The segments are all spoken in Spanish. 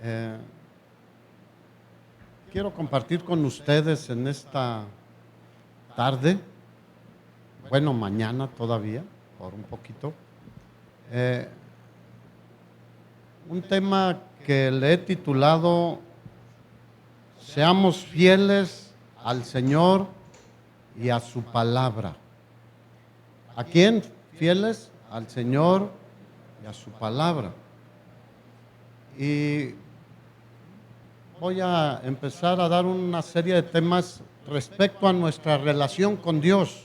Eh, Quiero compartir con ustedes en esta tarde, bueno, mañana todavía, por un poquito, eh, un tema que le he titulado Seamos fieles al Señor y a su palabra. ¿A quién? Fieles al Señor y a su palabra. Y voy a empezar a dar una serie de temas respecto a nuestra relación con Dios.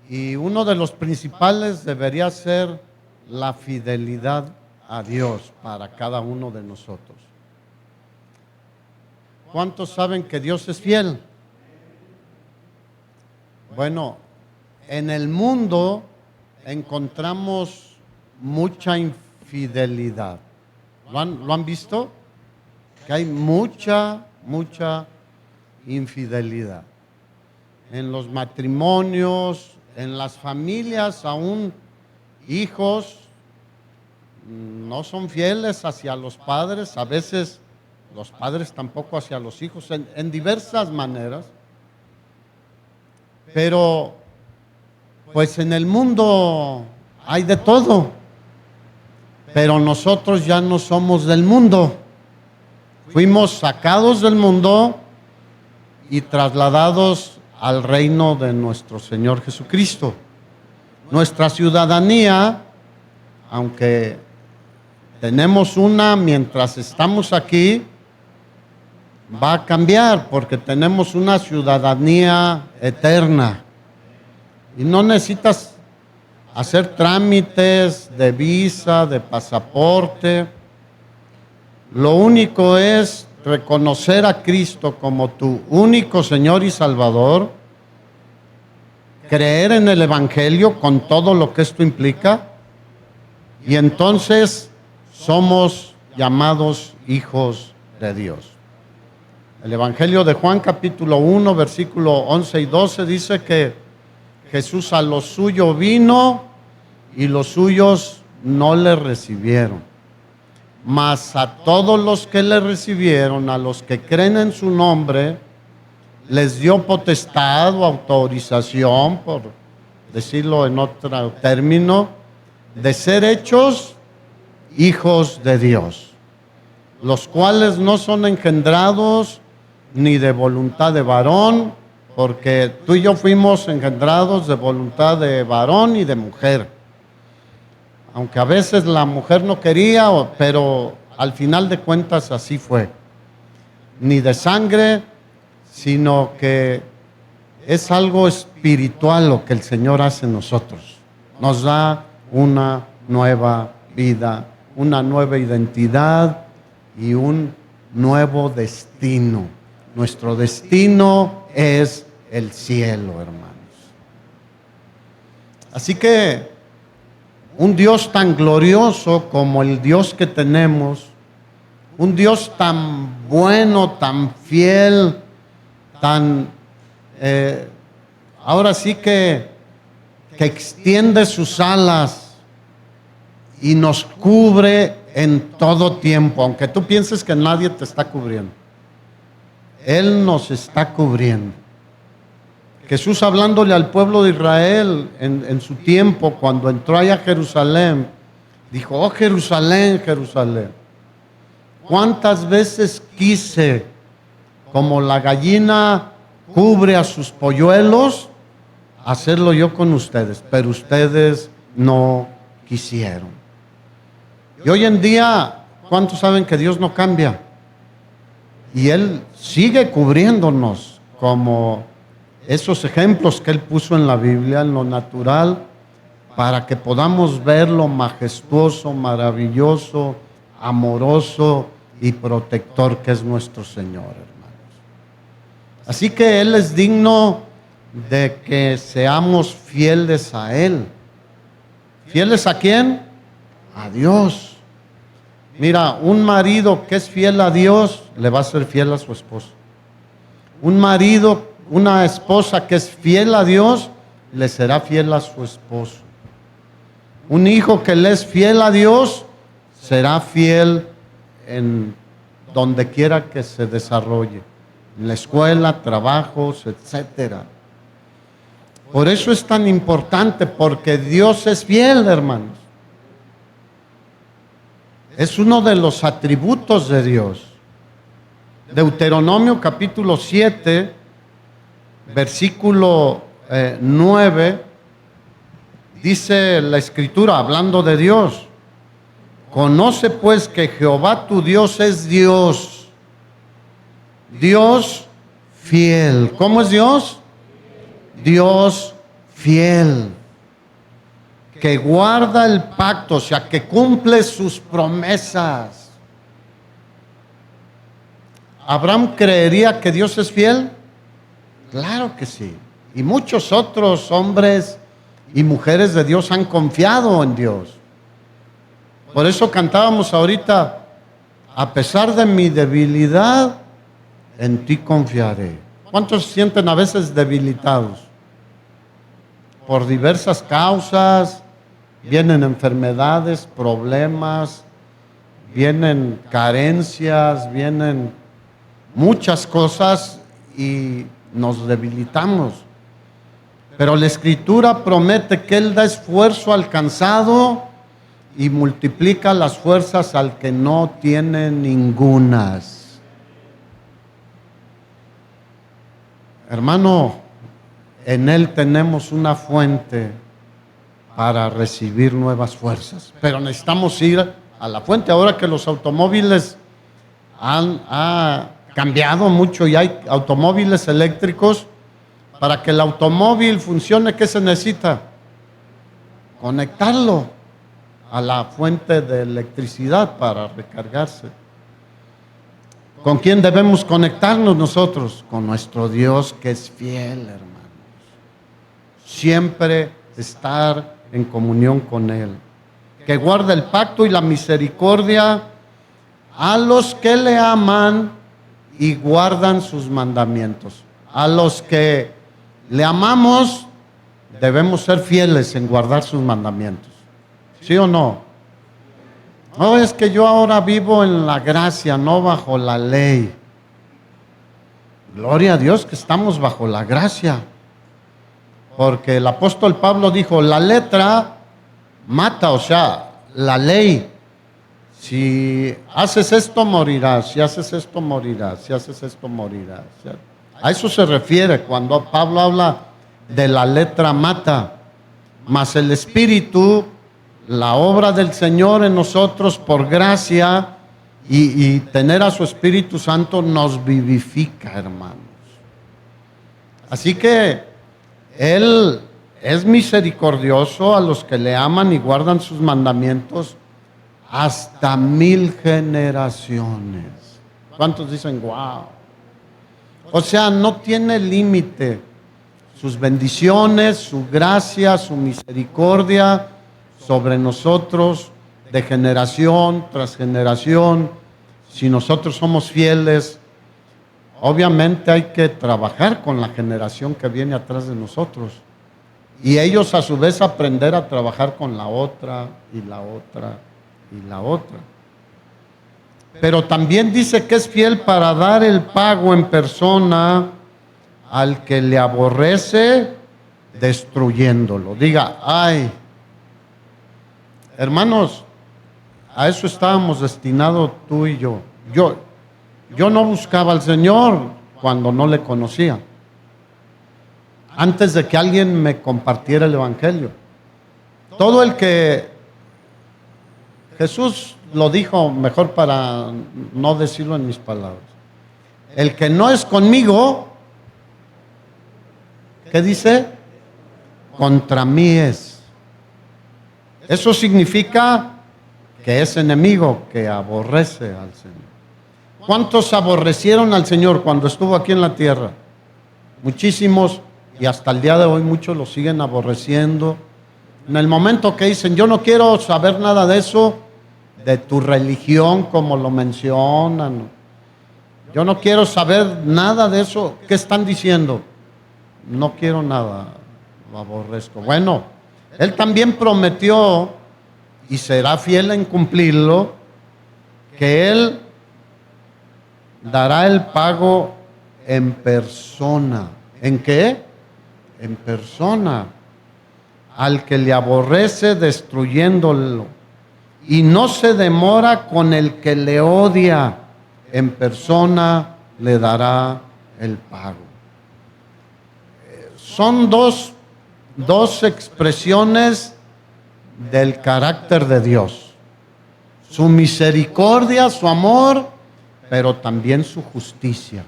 Y uno de los principales debería ser la fidelidad a Dios para cada uno de nosotros. ¿Cuántos saben que Dios es fiel? Bueno, en el mundo encontramos mucha infidelidad. ¿Lo han visto? Que hay mucha infidelidad. En los matrimonios, en las familias, aún hijos no son fieles hacia los padres, a veces los padres tampoco hacia los hijos, en diversas maneras. Pero pues en el mundo hay de todo, pero nosotros ya no somos del mundo. Fuimos sacados del mundo y trasladados al reino de nuestro Señor Jesucristo. Nuestra ciudadanía, aunque tenemos una mientras estamos aquí, va a cambiar porque tenemos una ciudadanía eterna. Y no necesitas hacer trámites de visa, de pasaporte. Lo único es reconocer a Cristo como tu único Señor y Salvador, creer en el Evangelio con todo lo que esto implica, y entonces somos llamados hijos de Dios. El Evangelio de Juan capítulo 1, versículo 11 y 12 dice que Jesús a lo suyo vino y los suyos no le recibieron. Mas a todos los que le recibieron, a los que creen en su nombre, les dio potestad o autorización, por decirlo en otro término, de ser hechos hijos de Dios, los cuales no son engendrados ni de voluntad de varón, porque tú y yo fuimos engendrados de voluntad de varón y de mujer. Aunque a veces la mujer no quería, pero al final de cuentas así fue. Ni de sangre, sino que es algo espiritual lo que el Señor hace en nosotros. Nos da una nueva vida, una nueva identidad y un nuevo destino. Nuestro destino es el cielo, hermanos. Así que un Dios tan glorioso como el Dios que tenemos, un Dios tan bueno, tan fiel, ahora sí que extiende sus alas y nos cubre en todo tiempo, aunque tú pienses que nadie te está cubriendo. Él nos está cubriendo. Jesús, hablándole al pueblo de Israel en su tiempo, cuando entró allá a Jerusalén, dijo: oh Jerusalén, Jerusalén, cuántas veces quise, como la gallina cubre a sus polluelos, hacerlo yo con ustedes, pero ustedes no quisieron. Y hoy en día, ¿cuántos saben que Dios no cambia? Y Él sigue cubriéndonos, como esos ejemplos que Él puso en la Biblia, en lo natural, para que podamos ver lo majestuoso, maravilloso, amoroso y protector que es nuestro Señor, hermanos. Así que Él es digno de que seamos fieles a Él. ¿Fieles a quién? A Dios. Mira, un marido que es fiel a Dios le va a ser fiel a su esposo. Un marido, una esposa que es fiel a Dios le será fiel a su esposo. Un hijo que le es fiel a Dios será fiel en donde quiera que se desarrolle, en la escuela, trabajos, etcétera. Por eso es tan importante, porque Dios es fiel, hermanos. Es uno de los atributos de Dios. Deuteronomio capítulo 7, versículo 9, dice la Escritura, hablando de Dios: conoce pues que Jehová tu Dios es Dios, Dios fiel. ¿Cómo es Dios? Dios fiel, que guarda el pacto, o sea, que cumple sus promesas. ¿Abraham creería que Dios es fiel? Claro que sí. Y muchos otros hombres y mujeres de Dios han confiado en Dios. Por eso cantábamos ahorita: a pesar de mi debilidad, en ti confiaré. ¿Cuántos se sienten a veces debilitados? Por diversas causas, vienen enfermedades, problemas, vienen carencias, vienen muchas cosas y nos debilitamos. Pero la Escritura promete que Él da esfuerzo al cansado y multiplica las fuerzas al que no tiene ningunas. Hermano, en Él tenemos una fuente para recibir nuevas fuerzas, pero necesitamos ir a la fuente. Ahora que los automóviles han cambiado mucho y hay automóviles eléctricos, para que el automóvil funcione, ¿qué se necesita? Conectarlo a la fuente de electricidad para recargarse. ¿Con quién debemos conectarnos nosotros? Con nuestro Dios, que es fiel, hermanos. Siempre estar en comunión con Él, que guarda el pacto y la misericordia a los que le aman y guardan sus mandamientos. A los que le amamos, debemos ser fieles en guardar sus mandamientos. ¿Sí o no? No, es que yo ahora vivo en la gracia, no bajo la ley. Gloria a Dios que estamos bajo la gracia. Porque el apóstol Pablo dijo: la letra mata, o sea, la ley. Si haces esto, morirás. Si haces esto, morirás. Si haces esto, morirás. A eso se refiere cuando Pablo habla de la letra mata. Mas el Espíritu, la obra del Señor en nosotros por gracia y tener a su Espíritu Santo nos vivifica, hermanos. Así que Él es misericordioso a los que le aman y guardan sus mandamientos hasta 1000 generaciones. ¿Cuántos dicen wow? O sea, no tiene límite sus bendiciones, su gracia, su misericordia sobre nosotros de generación tras generación. Si nosotros somos fieles, obviamente hay que trabajar con la generación que viene atrás de nosotros. Y ellos a su vez aprender a trabajar con la otra y la otra y la otra. Pero también dice que es fiel para dar el pago en persona al que le aborrece, destruyéndolo. Diga, ay, hermanos, a eso estábamos destinados tú y yo. Yo no buscaba al Señor cuando no le conocía, antes de que alguien me compartiera el Evangelio. Todo el que Jesús lo dijo, mejor para no decirlo en mis palabras: el que no es conmigo, ¿qué dice? Contra mí es. Eso significa que es enemigo, que aborrece al Señor. ¿Cuántos aborrecieron al Señor cuando estuvo aquí en la tierra? Muchísimos, y hasta el día de hoy muchos lo siguen aborreciendo. En el momento que dicen: yo no quiero saber nada de eso, de tu religión, como lo mencionan, yo no quiero saber nada de eso, ¿qué están diciendo? No quiero nada, lo aborrezco. Bueno, Él también prometió, y será fiel en cumplirlo, que Él dará el pago en persona. ¿En qué? En persona. Al que le aborrece, destruyéndolo. Y no se demora con el que le odia. En persona le dará el pago. Son dos expresiones del carácter de Dios. Su misericordia, su amor, pero también su justicia.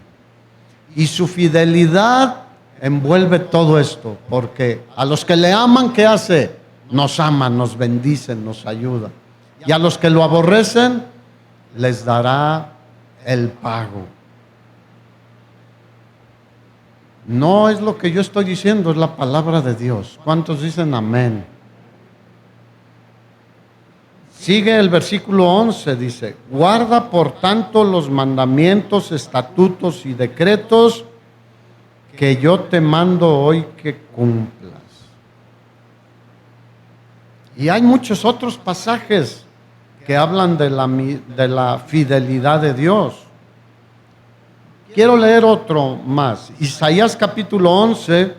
Y su fidelidad envuelve todo esto, porque a los que le aman, ¿qué hace? Nos ama, nos bendice, nos ayuda. Y a los que lo aborrecen, les dará el pago. No es lo que yo estoy diciendo, es la palabra de Dios. ¿Cuántos dicen amén? Sigue el versículo 11, dice: guarda por tanto los mandamientos, estatutos y decretos que yo te mando hoy que cumplas. Y hay muchos otros pasajes que hablan de la fidelidad de Dios. Quiero leer otro más. Isaías capítulo 11,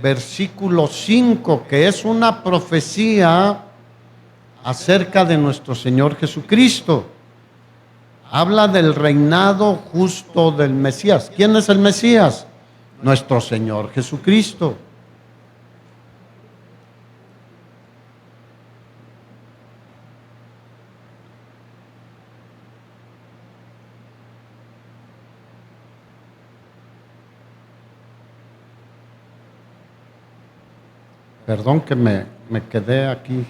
versículo 5, que es una profecía acerca de nuestro Señor Jesucristo. Habla del reinado justo del Mesías. ¿Quién es el Mesías? Nuestro Señor Jesucristo. Perdón que me quedé aquí.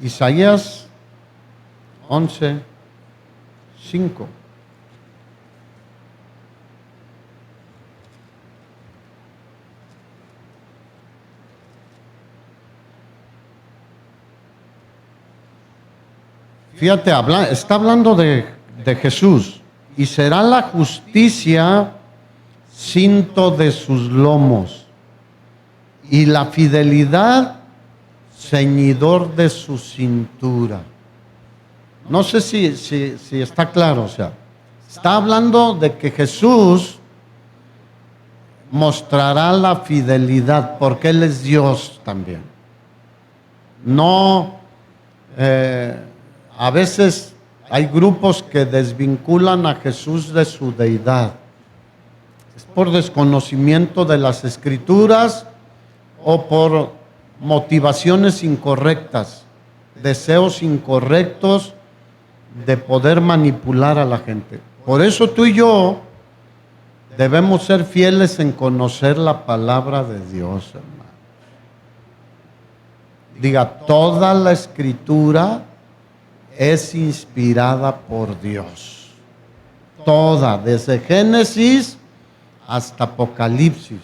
Isaías 11, 5. Fíjate, está hablando de Jesús. Y será la justicia cinto de sus lomos, y la fidelidad ceñidor de su cintura. No sé si está claro, o sea, está hablando de que Jesús mostrará la fidelidad, porque Él es Dios también. No, a veces hay grupos que desvinculan a Jesús de su deidad. Es por desconocimiento de las Escrituras o por motivaciones incorrectas, deseos incorrectos de poder manipular a la gente. Por eso tú y yo debemos ser fieles en conocer la palabra de Dios, hermano. Diga, toda la Escritura es inspirada por Dios. Toda, desde Génesis hasta Apocalipsis.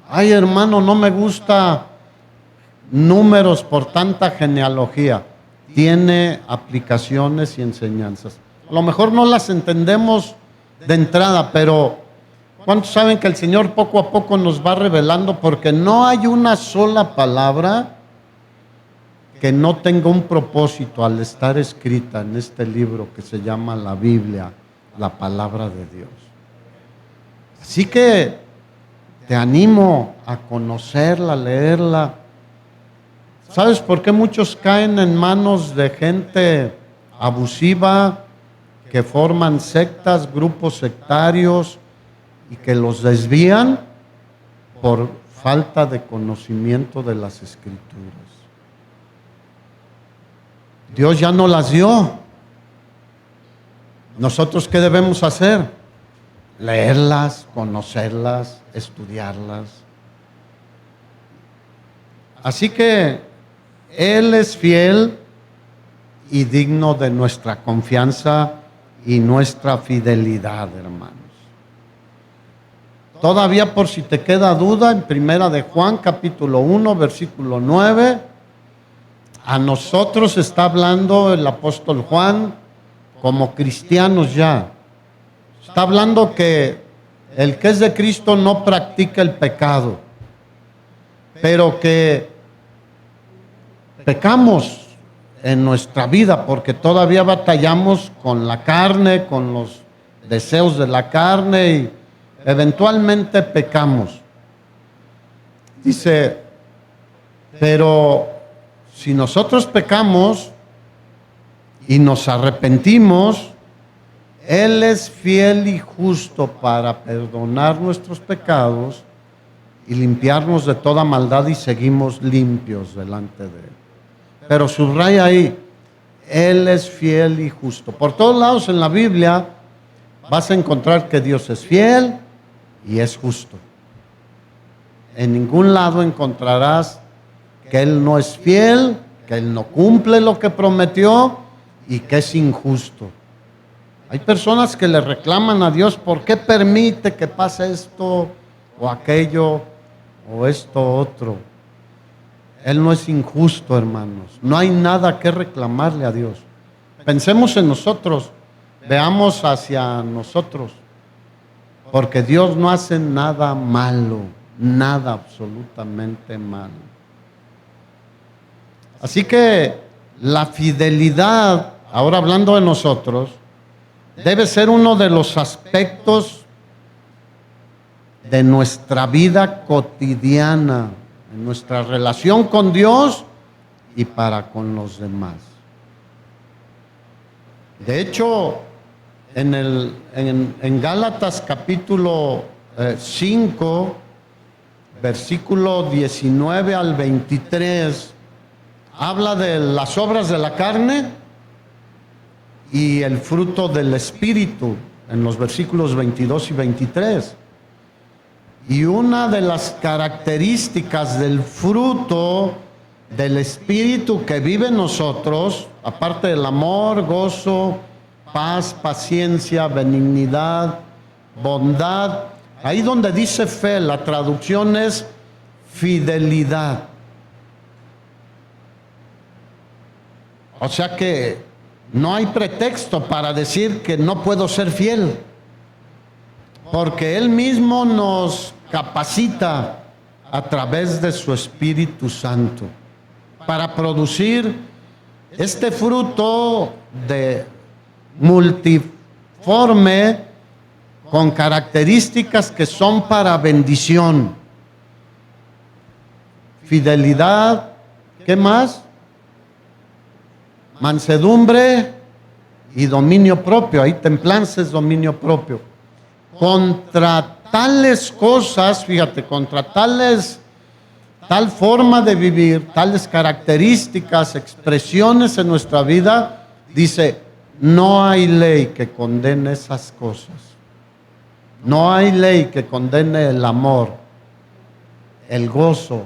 Ay, hermano, no me gusta Números por tanta genealogía. Tiene aplicaciones y enseñanzas. A lo mejor no las entendemos de entrada, pero ¿cuántos saben que el Señor poco a poco nos va revelando? Porque no hay una sola palabra que no tenga un propósito al estar escrita en este libro que se llama la Biblia, la palabra de Dios. Así que te animo a conocerla, a leerla. ¿Sabes por qué muchos caen en manos de gente abusiva, que forman sectas, grupos sectarios y que los desvían? Por falta de conocimiento de las Escrituras. Dios ya no las dio. ¿Nosotros qué debemos hacer? Leerlas, conocerlas, estudiarlas. Así que Él es fiel y digno de nuestra confianza y nuestra fidelidad, hermanos. Todavía, por si te queda duda, en Primera de Juan, capítulo 1, versículo 9, a nosotros está hablando el apóstol Juan como cristianos ya. Está hablando que el que es de Cristo no practica el pecado, pero que pecamos en nuestra vida, porque todavía batallamos con la carne, con los deseos de la carne y eventualmente pecamos. Dice, pero si nosotros pecamos y nos arrepentimos, Él es fiel y justo para perdonar nuestros pecados y limpiarnos de toda maldad y seguimos limpios delante de Él. Pero subraya ahí, Él es fiel y justo. Por todos lados en la Biblia vas a encontrar que Dios es fiel y es justo. En ningún lado encontrarás que Él no es fiel, que Él no cumple lo que prometió y que es injusto. Hay personas que le reclaman a Dios, ¿por qué permite que pase esto o aquello o esto otro? Él no es injusto, hermanos. No hay nada que reclamarle a Dios. Pensemos en nosotros, veamos hacia nosotros, porque Dios no hace nada malo, nada absolutamente malo. Así que la fidelidad, ahora hablando de nosotros, debe ser uno de los aspectos de nuestra vida cotidiana, en nuestra relación con Dios y para con los demás. De hecho, en Gálatas capítulo 5, versículo 19 al 23, habla de las obras de la carne y el fruto del Espíritu, en los versículos 22 y 23. Y una de las características del fruto del Espíritu que vive en nosotros, aparte del amor, gozo, paz, paciencia, benignidad, bondad, ahí donde dice fe, la traducción es fidelidad. O sea que no hay pretexto para decir que no puedo ser fiel, porque Él mismo nos capacita a través de su Espíritu Santo para producir este fruto de multiforme con características que son para bendición. Fidelidad, ¿qué más? Mansedumbre y dominio propio. Ahí templanza es dominio propio. Contra tales cosas, fíjate, tal forma de vivir, tales características, expresiones en nuestra vida, dice, no hay ley que condene esas cosas. No hay ley que condene el amor, el gozo,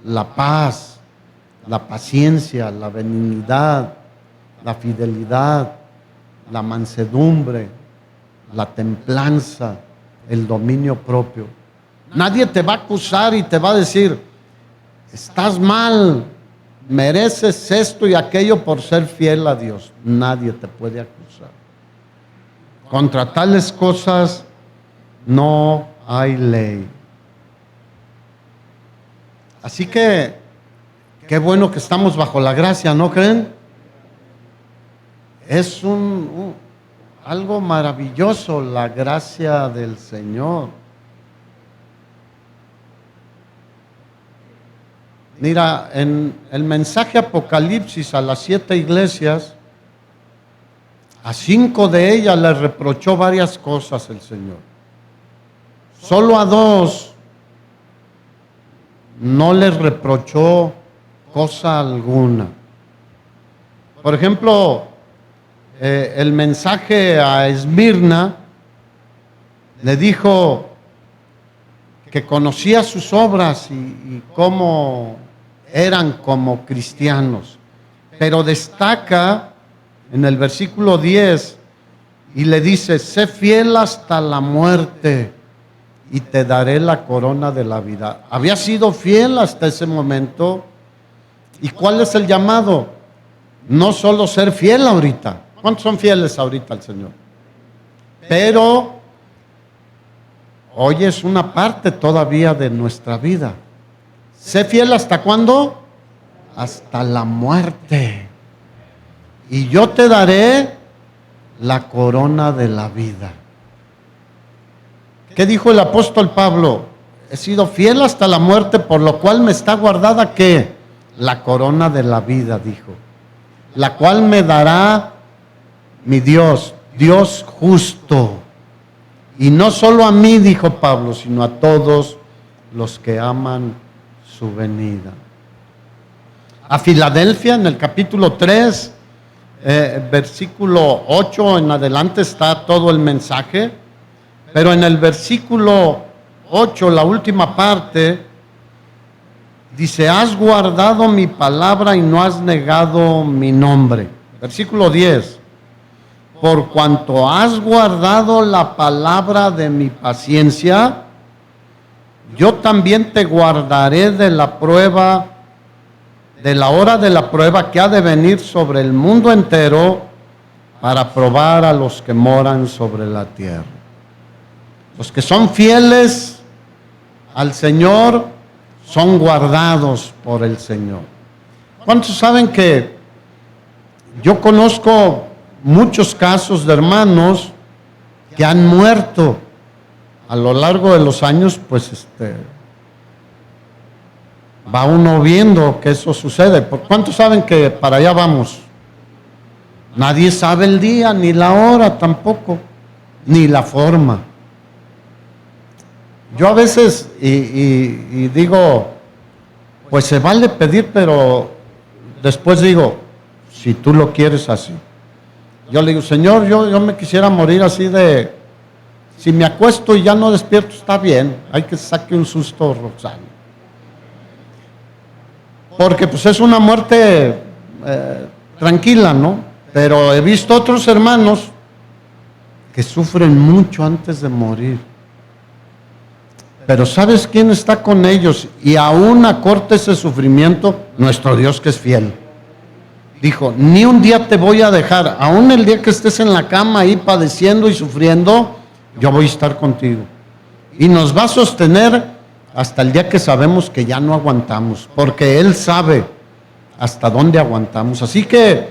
la paz, la paciencia, la benignidad, la fidelidad, la mansedumbre, la templanza, el dominio propio. Nadie te va a acusar y te va a decir, estás mal, mereces esto y aquello por ser fiel a Dios. Nadie te puede acusar. Contra tales cosas no hay ley. Así que, qué bueno que estamos bajo la gracia, ¿no creen? Es algo maravilloso la gracia del Señor. Mira, en el mensaje Apocalipsis a las 7 iglesias, a 5 de ellas les reprochó varias cosas el Señor. Solo a 2 no les reprochó cosa alguna. Por ejemplo, el mensaje a Esmirna le dijo que conocía sus obras y cómo eran como cristianos, pero destaca en el versículo 10 y le dice, sé fiel hasta la muerte y te daré la corona de la vida. Había sido fiel hasta ese momento. ¿Y cuál es el llamado? No solo ser fiel ahorita. ¿Cuántos son fieles ahorita al Señor? Pero hoy es una parte todavía de nuestra vida. ¿Sé fiel hasta cuándo? Hasta la muerte. y yo te daré la corona de la vida. ¿Qué dijo el apóstol Pablo? He sido fiel hasta la muerte, por lo cual me está guardada, ¿qué? La corona de la vida, dijo, la cual me dará mi Dios, Dios justo. Y no solo a mí, dijo Pablo, sino a todos los que aman su venida. A Filadelfia, en el capítulo 3, versículo 8 en adelante está todo el mensaje, pero en el versículo 8, la última parte, dice: has guardado mi palabra y no has negado mi nombre. Versículo 10, por cuanto has guardado la palabra de mi paciencia, yo también te guardaré de la prueba, de la hora de la prueba que ha de venir sobre el mundo entero, para probar a los que moran sobre la tierra. Los que son fieles al Señor son guardados por el Señor. ¿Cuántos saben que yo conozco muchos casos de hermanos que han muerto a lo largo de los años? Pues va uno viendo que eso sucede. ¿Por cuántos saben que para allá vamos? Nadie sabe el día, ni la hora tampoco, ni la forma. Yo a veces y digo, pues se vale pedir, pero después digo, si tú lo quieres así. Yo le digo, Señor, yo me quisiera morir así de, si me acuesto y ya no despierto, está bien, hay que saque un susto, Roxana. Porque pues es una muerte tranquila, ¿no? Pero he visto otros hermanos que sufren mucho antes de morir. Pero ¿sabes quién está con ellos? Y aún acorta ese sufrimiento, nuestro Dios, que es fiel. Dijo, ni un día te voy a dejar, aún el día que estés en la cama ahí padeciendo y sufriendo, yo voy a estar contigo. Y nos va a sostener hasta el día que sabemos que ya no aguantamos, porque Él sabe hasta dónde aguantamos. Así que,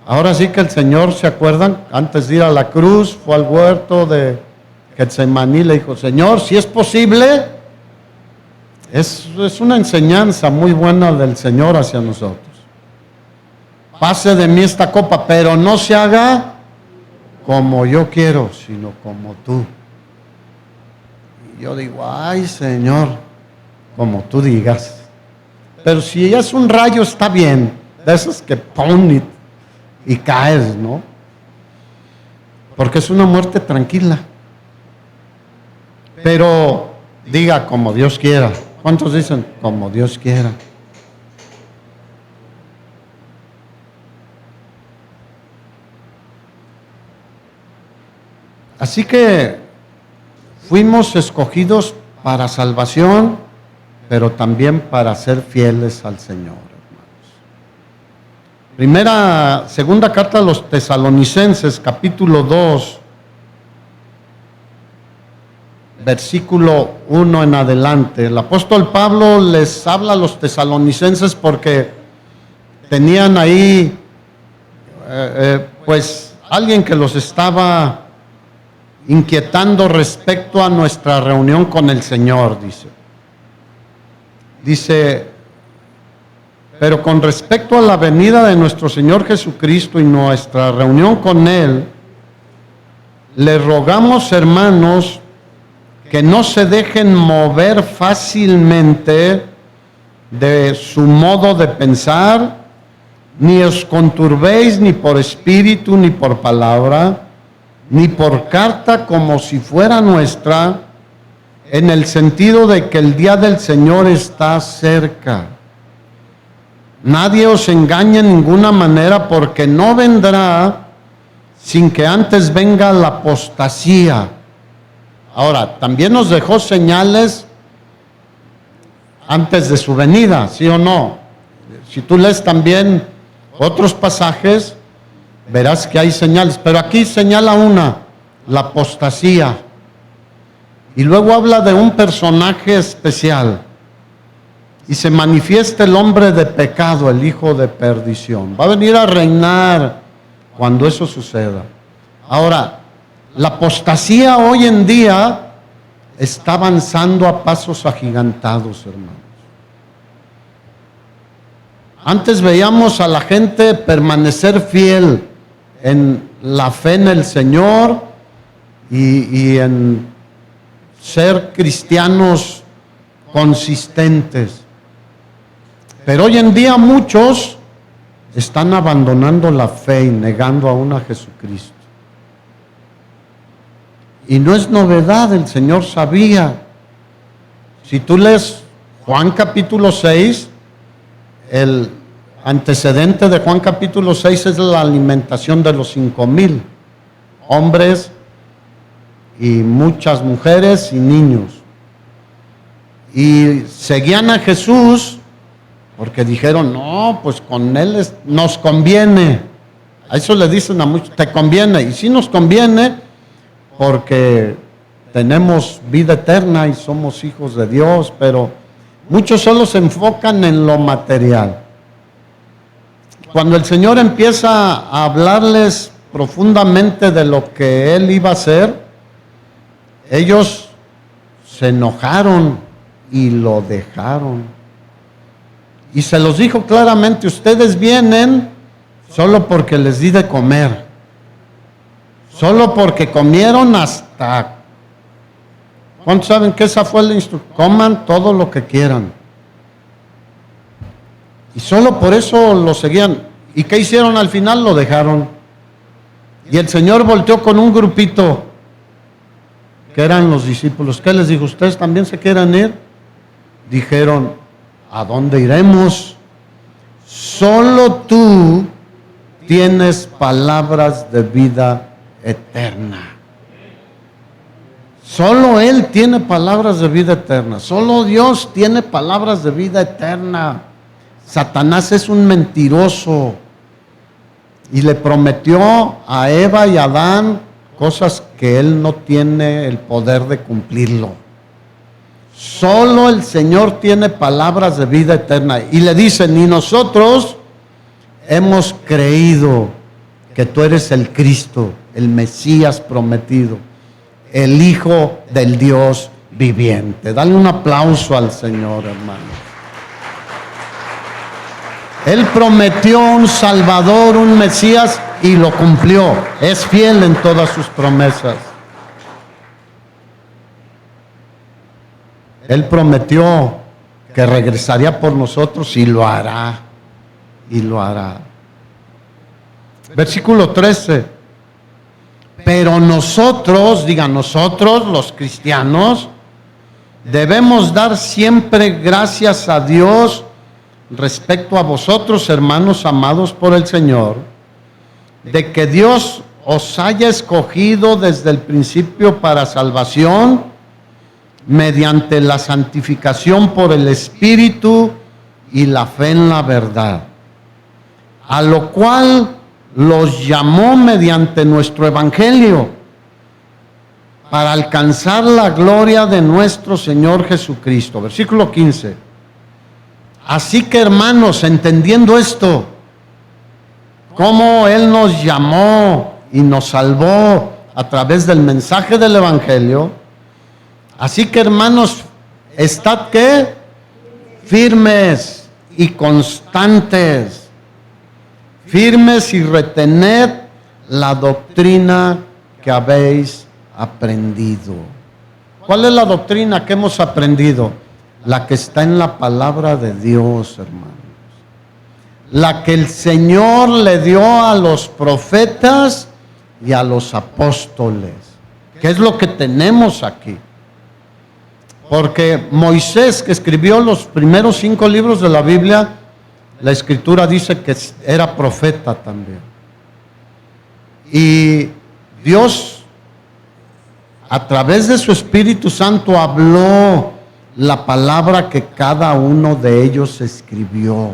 ahora sí que el Señor, ¿se acuerdan? Antes de ir a la cruz, fue al huerto de Getsemaní, le dijo, Señor, si es posible, es una enseñanza muy buena del Señor hacia nosotros. Pase de mí esta copa, pero no se haga como yo quiero, sino como tú. Y yo digo, ay Señor, como tú digas. Pero si es un rayo, está bien, de esos que ponen y caes, ¿no? Porque es una muerte tranquila. Pero diga como Dios quiera. ¿Cuántos dicen como Dios quiera? Así que fuimos escogidos para salvación, pero también para ser fieles al Señor, hermanos. Segunda carta a los Tesalonicenses, capítulo 2, versículo 1 en adelante. El apóstol Pablo les habla a los tesalonicenses porque tenían ahí pues alguien que los estaba inquietando respecto a nuestra reunión con el Señor, dice, pero con respecto a la venida de nuestro Señor Jesucristo y nuestra reunión con Él, les rogamos, hermanos, que no se dejen mover fácilmente de su modo de pensar, ni os conturbéis ni por espíritu, ni por palabra, ni por carta como si fuera nuestra, en el sentido de que el día del Señor está cerca. Nadie os engañe en ninguna manera, porque no vendrá sin que antes venga la apostasía. Ahora, también nos dejó señales antes de su venida, ¿sí o no? Si tú lees también otros pasajes, verás que hay señales, pero aquí señala una, la apostasía. Y luego habla de un personaje especial. y se manifiesta el hombre de pecado, el hijo de perdición. Va a venir a reinar cuando eso suceda. Ahora, la apostasía hoy en día está avanzando a pasos agigantados, hermanos. Antes veíamos a la gente permanecer fiel en la fe en el Señor y en ser cristianos consistentes. Pero hoy en día muchos están abandonando la fe y negando aún a Jesucristo. Y no es novedad, el Señor sabía. Si tú lees Juan capítulo 6, el antecedente de Juan capítulo 6 es la alimentación de los 5,000 hombres y muchas mujeres y niños. Y seguían a Jesús porque dijeron, no, pues con Él nos conviene. A eso le dicen a muchos, te conviene. Y sí nos conviene porque tenemos vida eterna y somos hijos de Dios, pero muchos solo se enfocan en lo material. Cuando el Señor empieza a hablarles profundamente de lo que Él iba a hacer, ellos se enojaron y lo dejaron. Y se los dijo claramente, ustedes vienen solo porque les di de comer, solo porque comieron hasta... ¿Cuántos saben que esa fue la instrucción? Coman todo lo que quieran. Y solo por eso lo seguían. ¿Y qué hicieron al final? Lo dejaron. Y el Señor volteó con un grupito que eran los discípulos. ¿Qué les dijo? ¿Ustedes también se quieren ir? Dijeron, ¿a dónde iremos? Solo tú tienes palabras de vida eterna. Solo Él tiene palabras de vida eterna. Solo Dios tiene palabras de vida eterna. Satanás es un mentiroso y le prometió a Eva y a Adán cosas que él no tiene el poder de cumplirlo. Solo el Señor tiene palabras de vida eterna. Y le dicen, y nosotros hemos creído que tú eres el Cristo, el Mesías prometido, el Hijo del Dios viviente. Dale un aplauso al Señor, hermano. Él prometió un Salvador, un Mesías, y lo cumplió. Es fiel en todas sus promesas. Él prometió que regresaría por nosotros y lo hará. Y lo hará. Versículo 13. Pero nosotros, digan nosotros, los cristianos, debemos dar siempre gracias a Dios respecto a vosotros, hermanos amados por el Señor, de que Dios os haya escogido desde el principio para salvación, mediante la santificación por el Espíritu y la fe en la verdad, a lo cual los llamó mediante nuestro Evangelio, para alcanzar la gloria de nuestro Señor Jesucristo. Versículo 15. Así que, hermanos, entendiendo esto, cómo Él nos llamó y nos salvó a través del mensaje del Evangelio, así que, hermanos, estad ¿qué? Firmes y constantes, firmes y retened la doctrina que habéis aprendido. ¿Cuál es la doctrina que hemos aprendido? La que está en la palabra de Dios, hermanos. La que el Señor le dio a los profetas y a los apóstoles. ¿Qué es lo que tenemos aquí? Porque Moisés, que escribió los primeros 5 libros de la Biblia, la Escritura dice que era profeta también. Y Dios, a través de su Espíritu Santo, habló la palabra que cada uno de ellos escribió.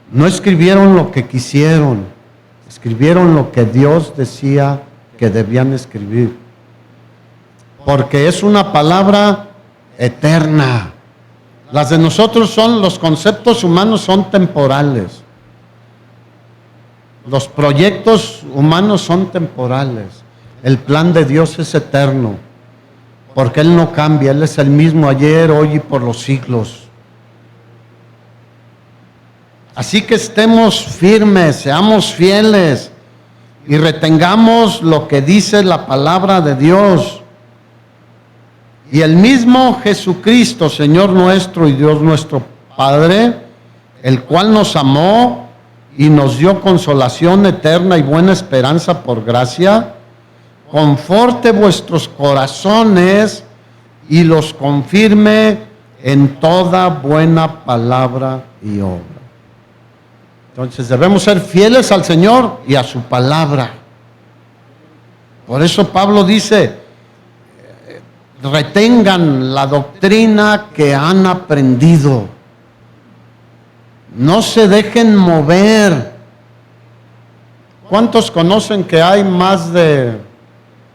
No escribieron lo que quisieron, escribieron lo que Dios decía que debían escribir. Porque es una palabra eterna, Las de nosotros son, los conceptos humanos son temporales. Los proyectos humanos son temporales. El plan de Dios es eterno, porque Él no cambia, Él es el mismo ayer, hoy y por los siglos. Así que estemos firmes, seamos fieles y retengamos lo que dice la palabra de Dios. Y el mismo Jesucristo, Señor nuestro y Dios nuestro Padre, el cual nos amó y nos dio consolación eterna y buena esperanza por gracia, conforte vuestros corazones y los confirme en toda buena palabra y obra. Entonces debemos ser fieles al Señor y a su palabra. Por eso Pablo dice, retengan la doctrina que han aprendido. No se dejen mover. ¿Cuántos conocen que hay más de,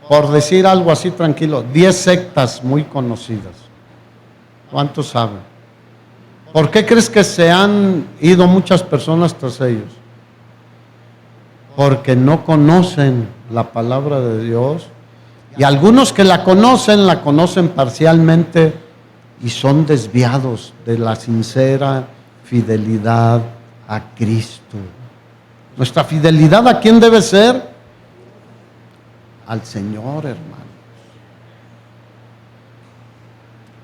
por decir algo así tranquilo, 10 sectas muy conocidas? ¿Cuántos saben? ¿Por qué crees que se han ido muchas personas tras ellos? Porque no conocen la palabra de Dios. Y algunos que la conocen parcialmente y son desviados de la sincera fidelidad a Cristo. Nuestra fidelidad, ¿a quién debe ser? Al Señor, hermanos.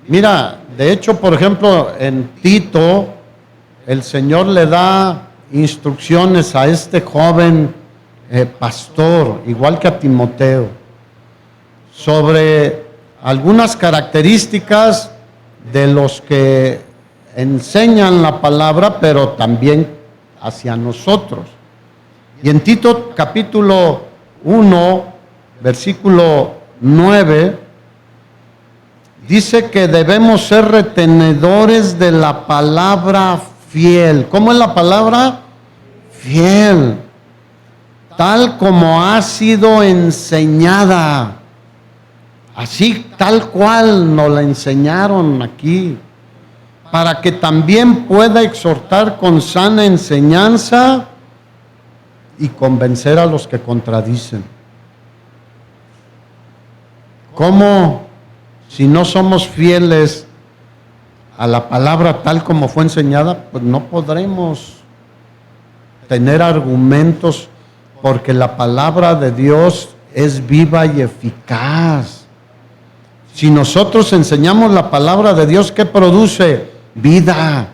Mira, de hecho, por ejemplo, en Tito, el Señor le da instrucciones a este joven pastor, igual que a Timoteo, sobre algunas características de los que enseñan la palabra, pero también hacia nosotros. Y en Tito capítulo 1, versículo 9, dice que debemos ser retenedores de la palabra fiel. ¿Cómo es la palabra? Fiel. Tal como ha sido enseñada. Así, tal cual nos la enseñaron aquí. Para que también pueda exhortar con sana enseñanza y convencer a los que contradicen. ¿Cómo? Si no somos fieles a la palabra tal como fue enseñada, pues no podremos tener argumentos, porque la palabra de Dios es viva y eficaz. Si nosotros enseñamos la palabra de Dios, ¿qué produce? Vida.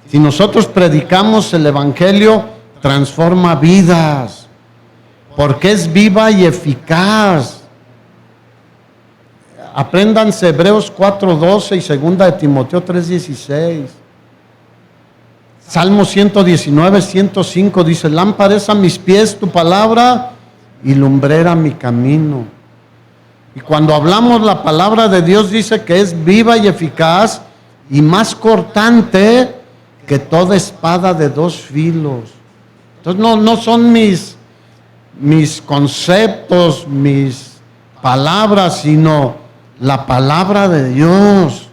Si nosotros predicamos el Evangelio, transforma vidas, porque es viva y eficaz. Apréndanse Hebreos 4:12 y 2 de Timoteo 3:16. Salmo 119, 105 dice, lámpara es a mis pies tu palabra y lumbrera mi camino. Y cuando hablamos la palabra de Dios dice que es viva y eficaz y más cortante que toda espada de 2 filos. Entonces no son mis conceptos, mis palabras, sino la palabra de Dios,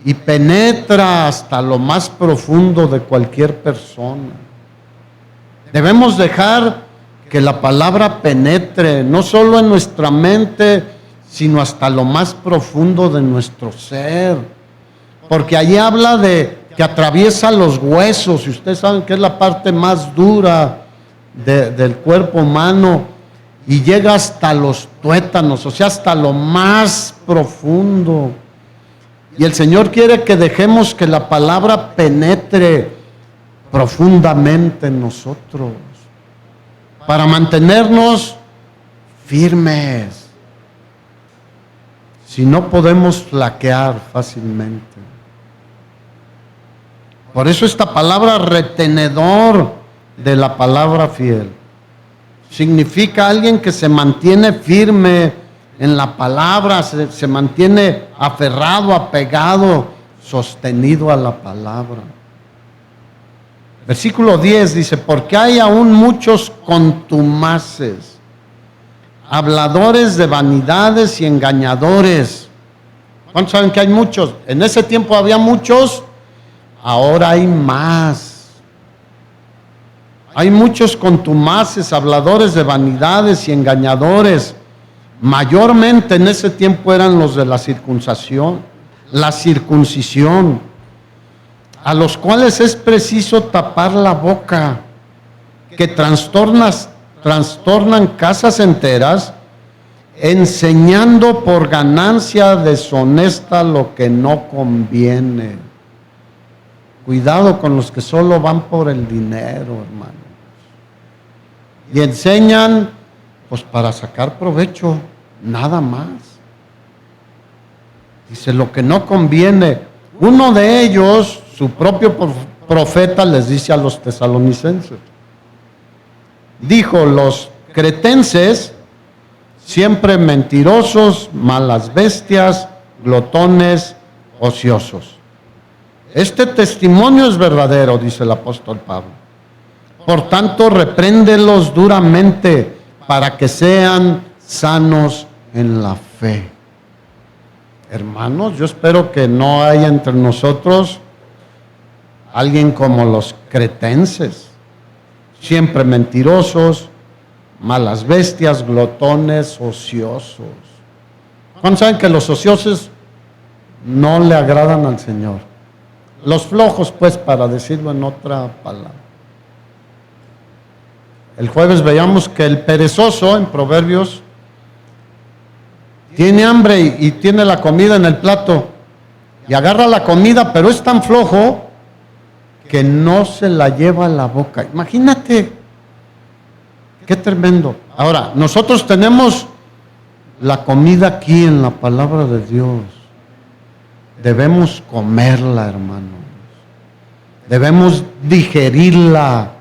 y penetra hasta lo más profundo de cualquier persona. Debemos dejar que la palabra penetre no solo en nuestra mente, sino hasta lo más profundo de nuestro ser, porque allí habla de que atraviesa los huesos, y ustedes saben que es la parte más dura del cuerpo humano, y llega hasta los tuétanos, o sea, hasta lo más profundo. Y el Señor quiere que dejemos que la palabra penetre profundamente en nosotros, para mantenernos firmes. Si no, podemos flaquear fácilmente. Por eso esta palabra retenedor de la palabra fiel significa alguien que se mantiene firme en la palabra, se mantiene aferrado, apegado, sostenido a la palabra. Versículo 10 dice, porque hay aún muchos contumaces, habladores de vanidades y engañadores. ¿Cuántos saben que hay muchos? En ese tiempo había muchos, ahora hay más. Hay muchos contumaces, habladores de vanidades y engañadores. Mayormente en ese tiempo eran los de la circuncisión, a los cuales es preciso tapar la boca, que trastornan casas enteras, enseñando por ganancia deshonesta lo que no conviene. Cuidado con los que solo van por el dinero, hermanos. Y enseñan, pues para sacar provecho, nada más. Dice, lo que no conviene. Uno de ellos, su propio profeta, les dice a los tesalonicenses. Dijo, los cretenses, siempre mentirosos, malas bestias, glotones, ociosos. Este testimonio es verdadero, dice el apóstol Pablo. Por tanto, repréndelos duramente para que sean sanos en la fe. Hermanos, yo espero que no haya entre nosotros alguien como los cretenses, siempre mentirosos, malas bestias, glotones, ociosos. ¿Cuántos saben que los ociosos no le agradan al Señor? Los flojos, pues, para decirlo en otra palabra. El jueves veíamos que el perezoso, en Proverbios, tiene hambre y tiene la comida en el plato, y agarra la comida, pero es tan flojo que no se la lleva a la boca. Imagínate, qué tremendo. Ahora, nosotros tenemos la comida aquí en la palabra de Dios. Debemos comerla, hermanos. Debemos digerirla.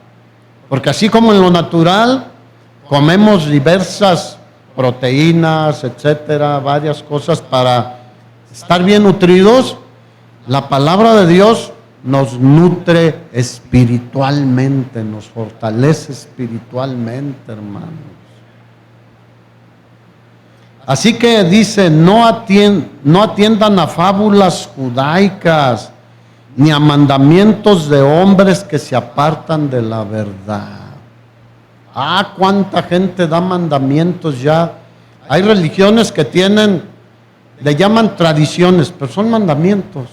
Porque así como en lo natural, comemos diversas proteínas, etcétera, varias cosas para estar bien nutridos, la palabra de Dios nos nutre espiritualmente, nos fortalece espiritualmente, hermanos. Así que dice, no atiendan a fábulas judaicas, ni a mandamientos de hombres que se apartan de la verdad. Ah, cuánta gente da mandamientos ya. Hay religiones que le llaman tradiciones, pero son mandamientos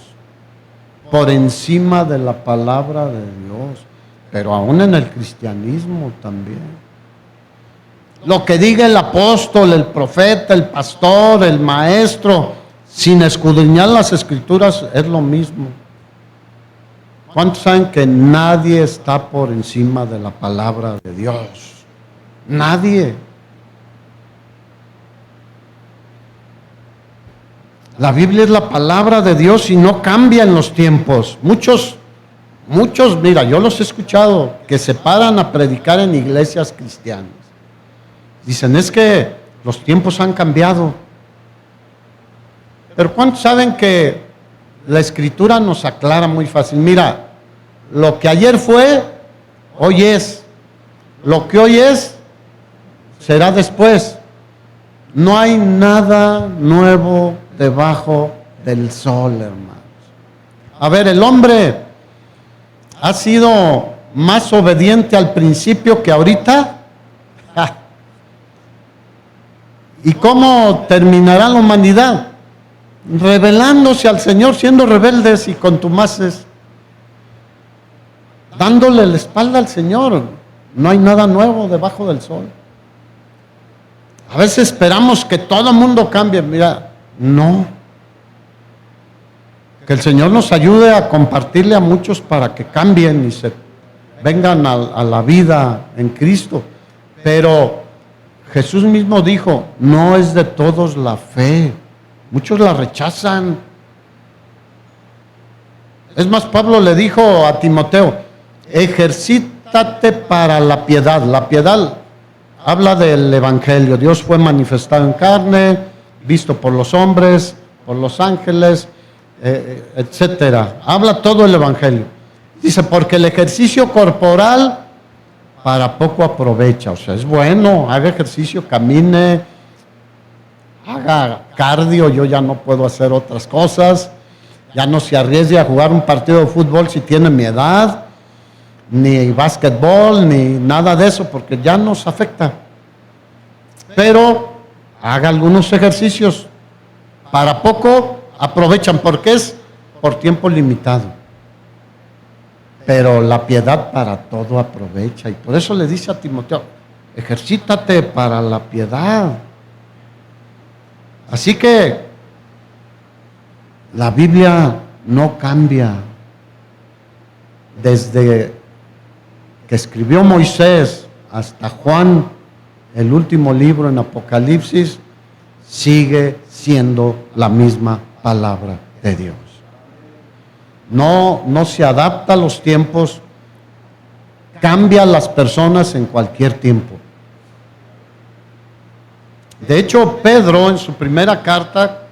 por encima de la palabra de Dios, pero aún en el cristianismo también. Lo que diga el apóstol, el profeta, el pastor, el maestro, sin escudriñar las escrituras, es lo mismo. ¿Cuántos saben que nadie está por encima de la palabra de Dios? Nadie. La Biblia es la palabra de Dios y no cambia en los tiempos. Muchos, mira, yo los he escuchado que se paran a predicar en iglesias cristianas. Dicen, es que los tiempos han cambiado. Pero ¿cuántos saben que la Escritura nos aclara muy fácil? Mira, lo que ayer fue, hoy es. Lo que hoy es, será después. No hay nada nuevo debajo del sol, hermanos. A ver, el hombre ha sido más obediente al principio que ahorita. ¿Y cómo terminará la humanidad? Rebelándose al Señor, siendo rebeldes y contumaces, dándole la espalda al Señor. No hay nada nuevo debajo del sol. A veces esperamos que todo el mundo cambie. Mira, no. Que el Señor nos ayude a compartirle a muchos para que cambien y se vengan a la vida en Cristo. Pero Jesús mismo dijo, no es de todos la fe. Muchos la rechazan. Es más, Pablo le dijo a Timoteo, ejercítate para la piedad. La piedad habla del Evangelio. Dios fue manifestado en carne, visto por los hombres, por los ángeles, etcétera. Habla todo el Evangelio. Dice, porque el ejercicio corporal para poco aprovecha. O sea, es bueno, haga ejercicio, camine, haga cardio, yo ya no puedo hacer otras cosas, ya no se arriesgue a jugar un partido de fútbol si tiene mi edad, ni básquetbol, ni nada de eso, porque ya nos afecta. Pero haga algunos ejercicios, para poco aprovechan, porque es por tiempo limitado. Pero la piedad para todo aprovecha, y por eso le dice a Timoteo, ejercítate para la piedad. Así que la Biblia no cambia. Desde que escribió Moisés hasta Juan, el último libro en Apocalipsis, sigue siendo la misma palabra de Dios. No se adapta a los tiempos, cambia a las personas en cualquier tiempo. De hecho, Pedro en su primera carta,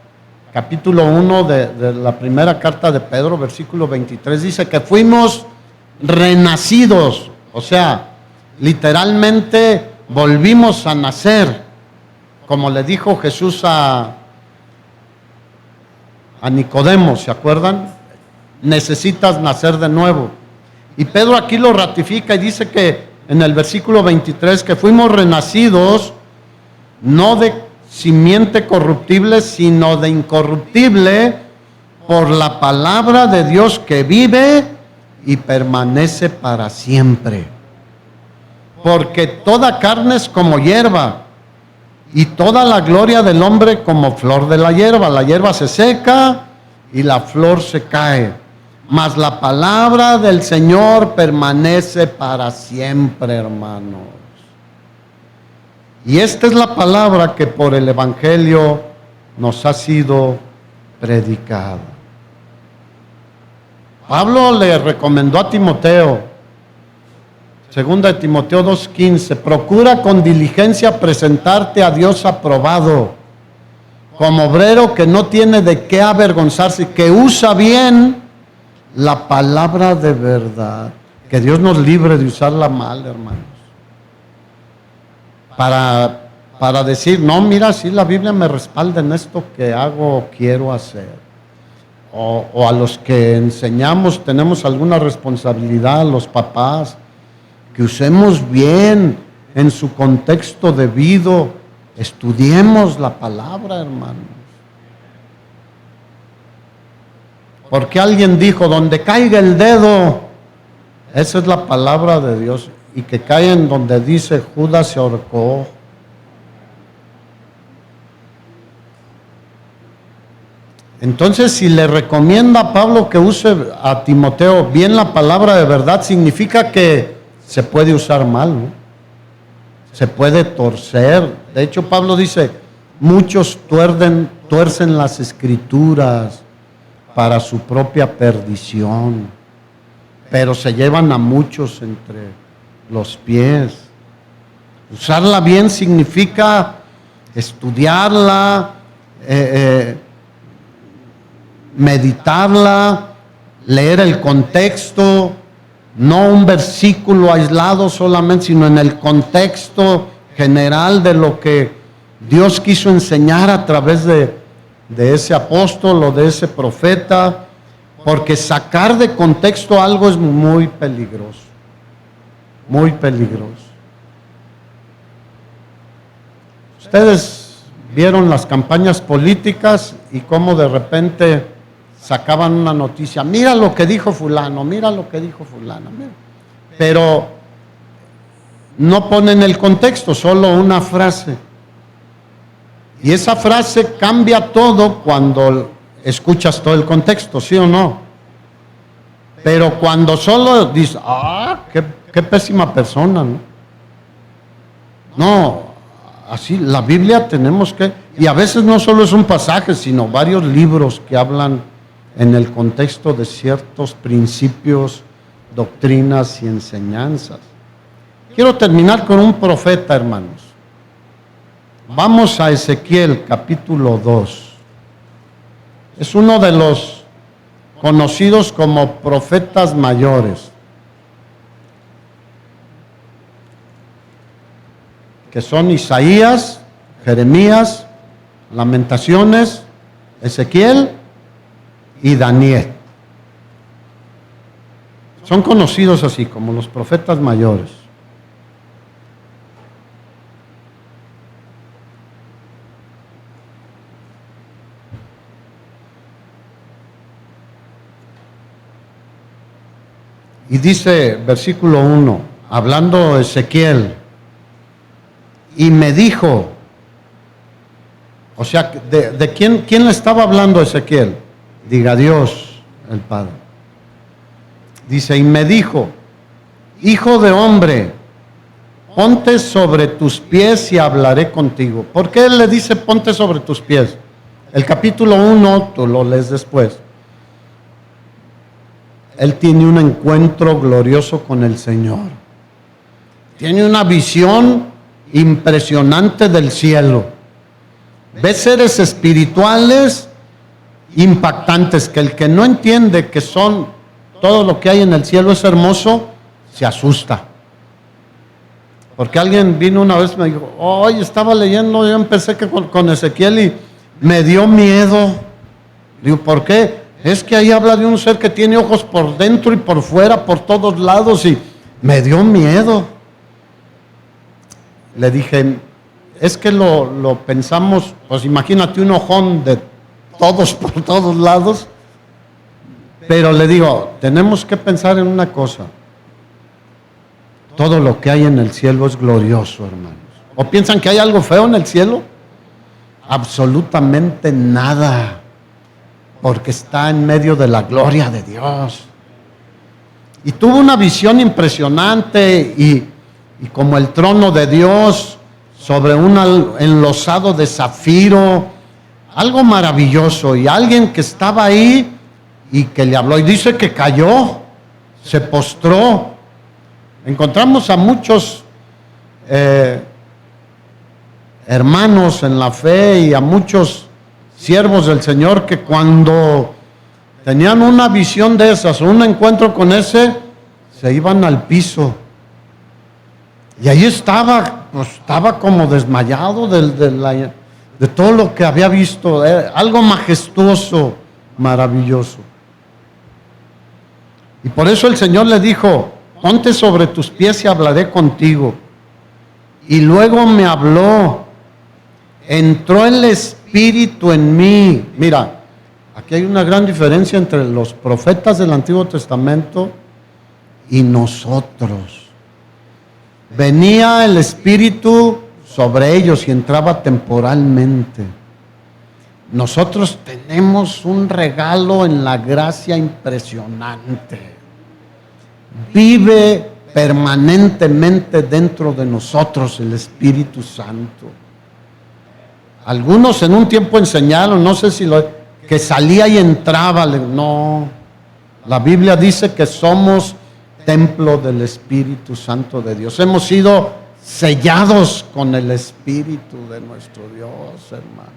capítulo 1 de la primera carta de Pedro, versículo 23, dice que fuimos renacidos, o sea, literalmente volvimos a nacer, como le dijo Jesús a Nicodemo, ¿se acuerdan? Necesitas nacer de nuevo. Y Pedro aquí lo ratifica y dice que en el versículo 23 que fuimos renacidos no de simiente corruptible, sino de incorruptible, por la palabra de Dios que vive y permanece para siempre. Porque toda carne es como hierba, y toda la gloria del hombre como flor de la hierba. La hierba se seca y la flor se cae, mas la palabra del Señor permanece para siempre, hermanos. Y esta es la palabra que por el Evangelio nos ha sido predicada. Pablo le recomendó a Timoteo, segunda de Timoteo 2:15, procura con diligencia presentarte a Dios aprobado, como obrero que no tiene de qué avergonzarse, que usa bien la palabra de verdad. Que Dios nos libre de usarla mal, hermanos. Para decir, no, mira, si la Biblia me respalda en esto que hago o quiero hacer. O a los que enseñamos, tenemos alguna responsabilidad, los papás, que usemos bien en su contexto debido, estudiemos la palabra, hermanos. Porque alguien dijo, donde caiga el dedo, esa es la palabra de Dios, y que cae en donde dice Judas se ahorcó. Entonces, si le recomienda a Pablo que use a Timoteo bien la palabra de verdad, significa que se puede usar mal, ¿no? Se puede torcer. De hecho, Pablo dice, muchos tuercen las escrituras para su propia perdición, pero se llevan a muchos entre los pies. Usarla bien significa estudiarla, meditarla, leer el contexto, no un versículo aislado solamente, sino en el contexto general de lo que Dios quiso enseñar a través de ese apóstol o de ese profeta, porque sacar de contexto algo es muy peligroso, muy peligroso. Ustedes vieron las campañas políticas y cómo de repente sacaban una noticia, mira lo que dijo fulano, mira lo que dijo fulano, mira. Pero no ponen el contexto, solo una frase. Y esa frase cambia todo cuando escuchas todo el contexto, ¿sí o no? Pero cuando solo dices, qué pésima persona, ¿no? No, así la Biblia tenemos que, y a veces no solo es un pasaje, sino varios libros que hablan en el contexto de ciertos principios, doctrinas y enseñanzas. Quiero terminar con un profeta, hermanos. Vamos a Ezequiel capítulo 2. Es uno de los conocidos como profetas mayores, que son Isaías, Jeremías, Lamentaciones, Ezequiel y Daniel. Son conocidos así como los profetas mayores. Y dice, versículo 1, hablando Ezequiel, y me dijo, o sea, ¿de quién le estaba hablando Ezequiel? Diga Dios, el Padre. Dice, y me dijo, hijo de hombre, ponte sobre tus pies y hablaré contigo. ¿Por qué él le dice ponte sobre tus pies? El capítulo 1, tú lo lees después. Él tiene un encuentro glorioso con el Señor. Tiene una visión impresionante del cielo. Ve seres espirituales impactantes que el que no entiende que son todo lo que hay en el cielo es hermoso, se asusta. Porque alguien vino una vez y me dijo, hoy estaba leyendo, yo empecé con Ezequiel y me dio miedo. Digo, ¿por qué? Es que ahí habla de un ser que tiene ojos por dentro y por fuera, por todos lados, y me dio miedo. Le dije, es que lo pensamos, pues imagínate un ojón de todos por todos lados, pero le digo, tenemos que pensar en una cosa, todo lo que hay en el cielo es glorioso, hermanos. ¿O piensan que hay algo feo en el cielo? Absolutamente nada, porque está en medio de la gloria de Dios. Y tuvo una visión impresionante y como el trono de Dios sobre un enlosado de zafiro, algo maravilloso, y alguien que estaba ahí y que le habló y dice que cayó, se postró. Encontramos a muchos hermanos en la fe y a muchos siervos del Señor que cuando tenían una visión de esas, un encuentro con ese, se iban al piso. Y ahí estaba, pues, estaba como desmayado de todo lo que había visto, algo majestuoso, maravilloso. Y por eso el Señor le dijo, ponte sobre tus pies y hablaré contigo. Y luego me habló, entró el Espíritu en mí. Mira, aquí hay una gran diferencia entre los profetas del Antiguo Testamento y nosotros. Venía el Espíritu sobre ellos y entraba temporalmente. Nosotros tenemos un regalo en la gracia impresionante. Vive permanentemente dentro de nosotros el Espíritu Santo. Algunos en un tiempo enseñaron, no sé si que salía y entraba. No, la Biblia dice que somos templo del Espíritu Santo de Dios. Hemos sido sellados con el Espíritu de nuestro Dios, hermano.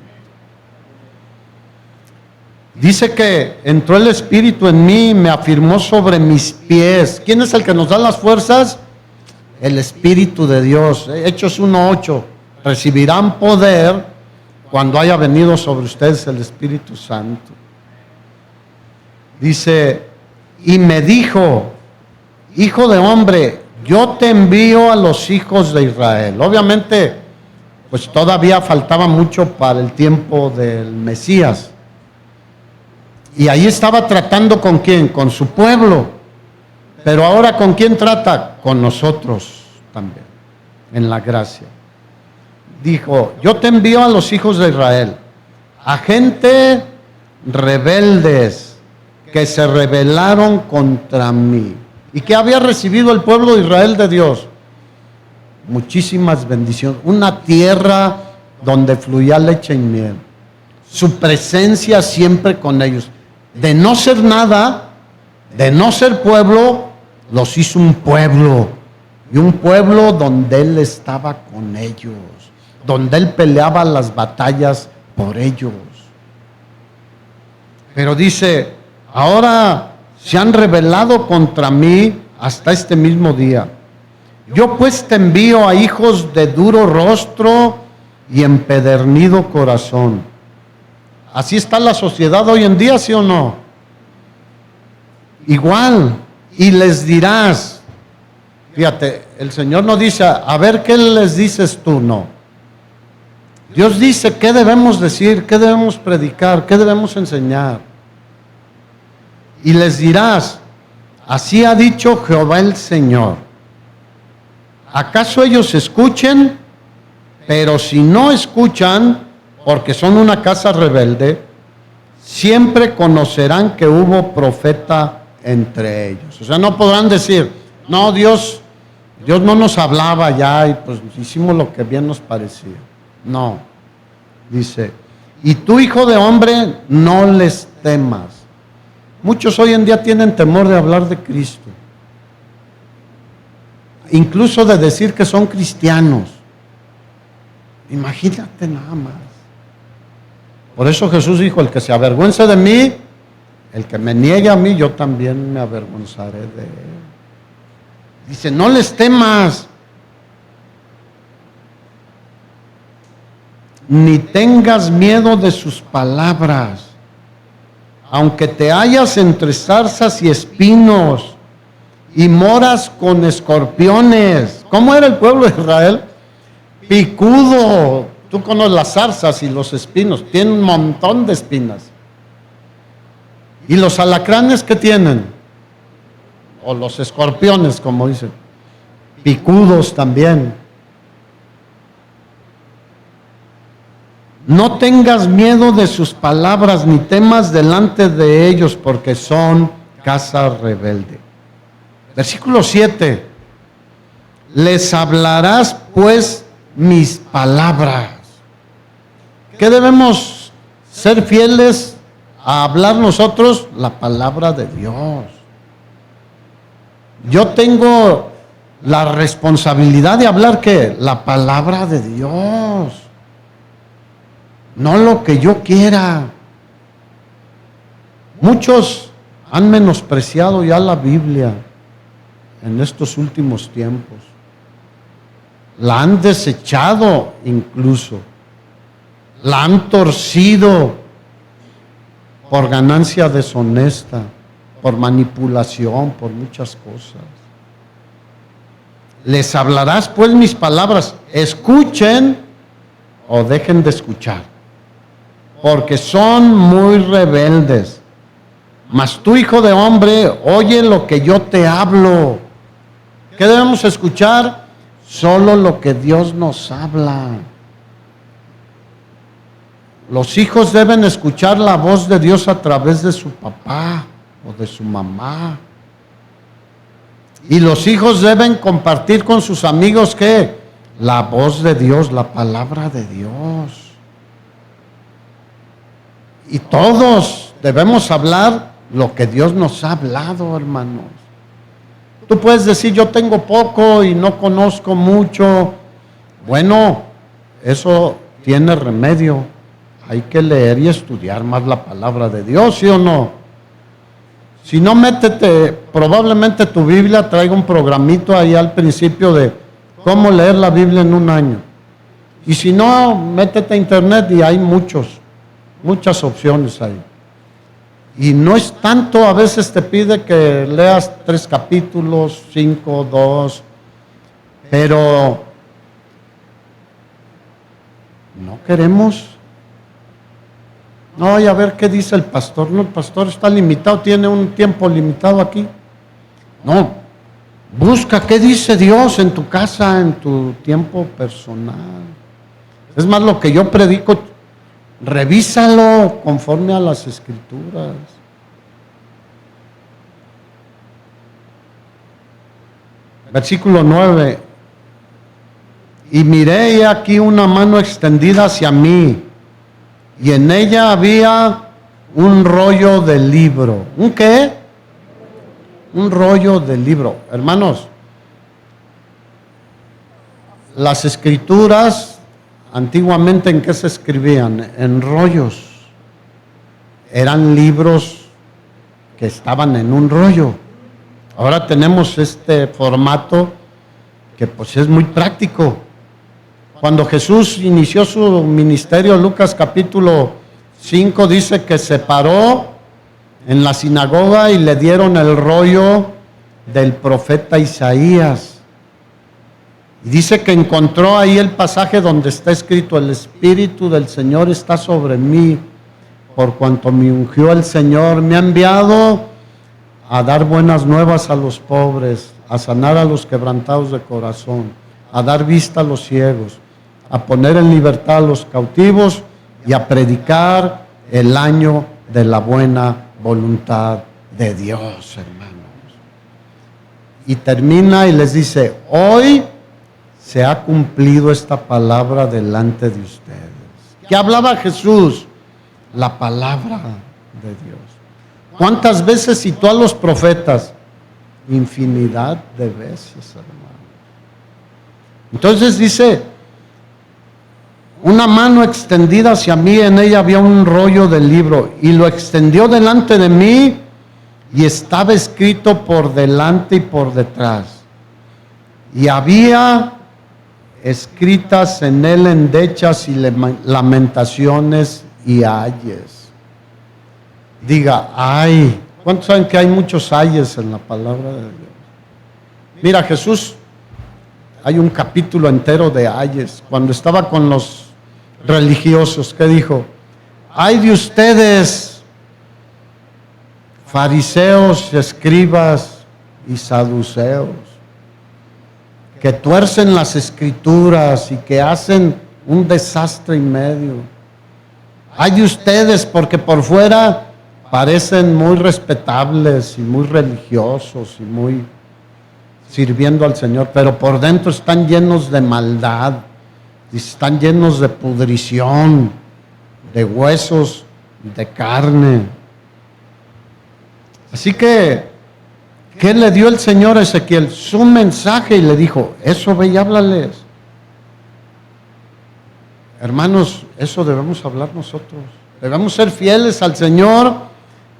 Dice que entró el Espíritu en mí y me afirmó sobre mis pies. ¿Quién es el que nos da las fuerzas? El Espíritu de Dios. Hechos 1:8. Recibirán poder cuando haya venido sobre ustedes el Espíritu Santo. Dice, y me dijo, hijo de hombre, yo te envío a los hijos de Israel. Obviamente, pues todavía faltaba mucho para el tiempo del Mesías. Y ahí estaba tratando ¿con quién? Con su pueblo. Pero ahora ¿con quién trata? Con nosotros también, en la gracia. Dijo, yo te envío a los hijos de Israel, a gente rebeldes que se rebelaron contra mí. ¿Y qué había recibido el pueblo de Israel de Dios? Muchísimas bendiciones, una tierra donde fluía leche y miel, su presencia siempre con ellos. De no ser nada, de no ser pueblo, los hizo un pueblo, y un pueblo donde Él estaba con ellos, donde Él peleaba las batallas por ellos. Pero dice, ahora se han rebelado contra mí hasta este mismo día. Yo pues te envío a hijos de duro rostro y empedernido corazón. Así está la sociedad hoy en día, ¿sí o no? Igual, y les dirás, fíjate, el Señor no dice, a ver qué les dices tú, no. Dios dice qué debemos decir, qué debemos predicar, qué debemos enseñar. Y les dirás, así ha dicho Jehová el Señor. ¿Acaso ellos escuchen? Pero si no escuchan, porque son una casa rebelde, siempre conocerán que hubo profeta entre ellos. O sea, no podrán decir, no, Dios no nos hablaba ya y pues hicimos lo que bien nos parecía. No, dice, y tú, hijo de hombre, no les temas. Muchos hoy en día tienen temor de hablar de Cristo, incluso de decir que son cristianos. Imagínate nada más. Por eso Jesús dijo, el que se avergüence de mí, el que me niegue a mí, yo también me avergonzaré de él. Dice, no les temas, ni tengas miedo de sus palabras, aunque te hallas entre zarzas y espinos, y moras con escorpiones. ¿Cómo era el pueblo de Israel? Picudo. Tú conoces las zarzas y los espinos, tienen un montón de espinas. ¿Y los alacranes qué tienen? O los escorpiones, como dicen, picudos también. No tengas miedo de sus palabras, ni temas delante de ellos, porque son casa rebelde. Versículo 7. Les hablarás pues mis palabras. ¿Qué debemos ser fieles a hablar nosotros? La palabra de Dios. Yo tengo la responsabilidad de hablar, ¿qué? La palabra de Dios. No lo que yo quiera. Muchos han menospreciado ya la Biblia en estos últimos tiempos. La han desechado incluso. La han torcido por ganancia deshonesta, por manipulación, por muchas cosas. Les hablarás pues mis palabras, escuchen o dejen de escuchar, porque son muy rebeldes. Mas tú, hijo de hombre, oye lo que yo te hablo. ¿Qué debemos escuchar? Solo lo que Dios nos habla. Los hijos deben escuchar la voz de Dios a través de su papá o de su mamá. Y los hijos deben compartir con sus amigos, ¿qué? La voz de Dios, la palabra de Dios. Y todos debemos hablar lo que Dios nos ha hablado, hermanos. Tú puedes decir, yo tengo poco y no conozco mucho. Bueno, eso tiene remedio. Hay que leer y estudiar más la palabra de Dios, ¿sí o no? Si no, métete, probablemente tu Biblia traiga un programito ahí al principio de cómo leer la Biblia en un año. Y si no, métete a internet y hay muchas opciones ahí. Y no es tanto, a veces te pide que leas 3 capítulos, 5, 2, pero no queremos. No, y a ver qué dice el pastor. No, el pastor está limitado, tiene un tiempo limitado aquí. No, busca qué dice Dios en tu casa, en tu tiempo personal. Es más, lo que yo predico, revísalo conforme a las Escrituras. Versículo 9. Y miré aquí una mano extendida hacia mí, y en ella había un rollo de libro. ¿Un qué? Un rollo de libro. Hermanos, las Escrituras antiguamente, ¿en qué se escribían? En rollos. Eran libros que estaban en un rollo. Ahora tenemos este formato que pues es muy práctico. Cuando Jesús inició su ministerio, Lucas capítulo 5 dice que se paró en la sinagoga y le dieron el rollo del profeta Isaías. Y dice que encontró ahí el pasaje donde está escrito: el Espíritu del Señor está sobre mí, por cuanto me ungió el Señor, me ha enviado a dar buenas nuevas a los pobres, a sanar a los quebrantados de corazón, a dar vista a los ciegos, a poner en libertad a los cautivos y a predicar el año de la buena voluntad de Dios, hermanos. Y termina y les dice: hoy se ha cumplido esta palabra delante de ustedes. ¿Qué hablaba Jesús? La palabra de Dios. ¿Cuántas veces citó a los profetas? Infinidad de veces, hermanos. Entonces dice: una mano extendida hacia mí, en ella había un rollo del libro, y lo extendió delante de mí, y estaba escrito por delante y por detrás. Y había escritas en él endechas y lamentaciones y ayes. Diga, ay. ¿Cuántos saben que hay muchos ayes en la palabra de Dios? Mira, Jesús, hay un capítulo entero de ayes. Cuando estaba con los religiosos, ¿qué dijo? Ay de ustedes, fariseos, escribas y saduceos, que tuercen las escrituras y que hacen un desastre y medio. Ay de ustedes, porque por fuera parecen muy respetables y muy religiosos y muy sirviendo al Señor, pero por dentro están llenos de maldad, y están llenos de pudrición, de huesos, de carne. Así que, ¿qué le dio el Señor a Ezequiel? Su mensaje, y le dijo: eso ve y háblales. Hermanos, eso debemos hablar nosotros. Debemos ser fieles al Señor,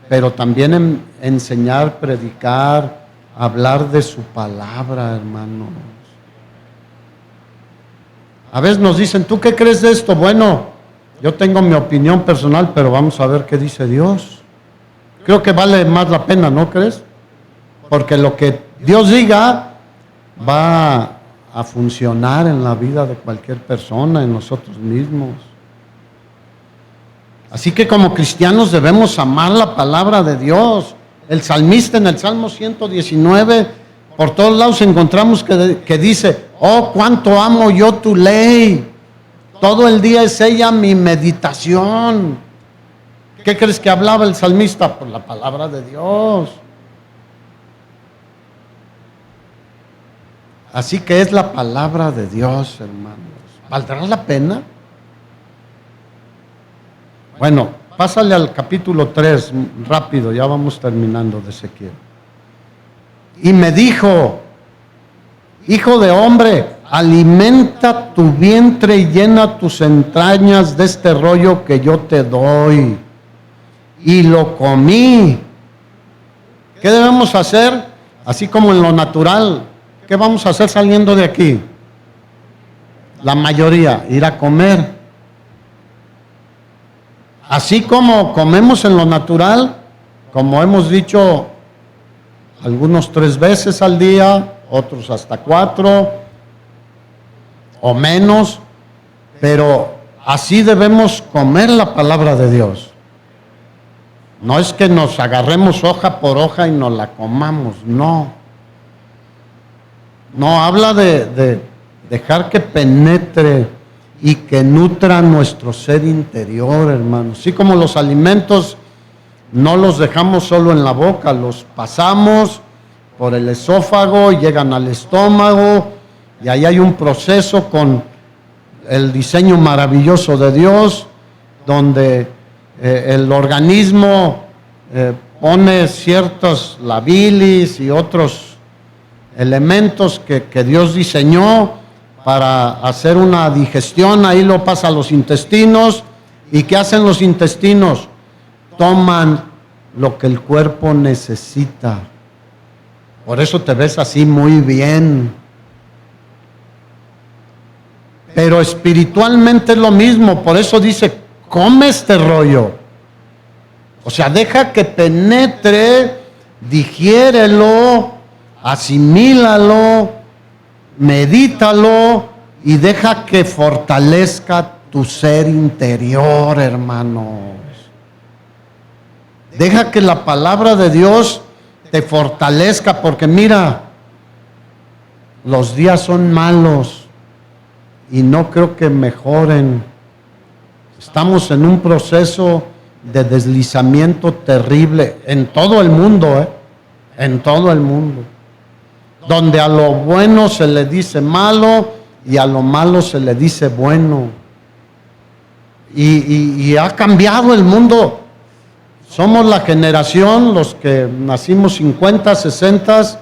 pero también enseñar, predicar, hablar de su palabra, hermanos. A veces nos dicen: ¿tú qué crees de esto? Bueno, yo tengo mi opinión personal, pero vamos a ver qué dice Dios. Creo que vale más la pena, ¿no crees? Porque lo que Dios diga va a funcionar en la vida de cualquier persona, en nosotros mismos. Así que como cristianos debemos amar la palabra de Dios. El salmista en el Salmo 119, por todos lados encontramos que dice: oh, cuánto amo yo tu ley. Todo el día es ella mi meditación. ¿Qué crees que hablaba el salmista? Por la palabra de Dios. Así que es la palabra de Dios, hermanos. ¿Valdrá la pena? Bueno, pásale al capítulo 3, rápido, ya vamos terminando de Ezequiel. Y me dijo: hijo de hombre, alimenta tu vientre y llena tus entrañas de este rollo que yo te doy. Y lo comí. ¿Qué debemos hacer? Así como en lo natural, ¿qué vamos a hacer saliendo de aquí? La mayoría, ir a comer. Así como comemos en lo natural, como hemos dicho, algunos 3 veces al día, otros hasta 4 o menos, pero así debemos comer la palabra de Dios. No es que nos agarremos hoja por hoja y nos la comamos, no. No, habla de dejar que penetre y que nutra nuestro ser interior, hermanos. Así como los alimentos no los dejamos solo en la boca, los pasamos por el esófago y llegan al estómago, y ahí hay un proceso con el diseño maravilloso de Dios, donde el organismo pone ciertos, la bilis y otros elementos que Dios diseñó para hacer una digestión. Ahí lo pasa a los intestinos. ¿Y qué hacen los intestinos? Toman lo que el cuerpo necesita. Por eso te ves así muy bien. Pero espiritualmente es lo mismo, por eso dice, come este rollo. O sea, deja que penetre, digiérelo, asimílalo, medítalo y deja que fortalezca tu ser interior, hermanos. Deja que la palabra de Dios te fortalezca, porque mira, los días son malos y no creo que mejoren. Estamos en un proceso de deslizamiento terrible en todo el mundo, en todo el mundo, donde a lo bueno se le dice malo y a lo malo se le dice bueno. Y ha cambiado el mundo. Somos la generación, los que nacimos 50, 60,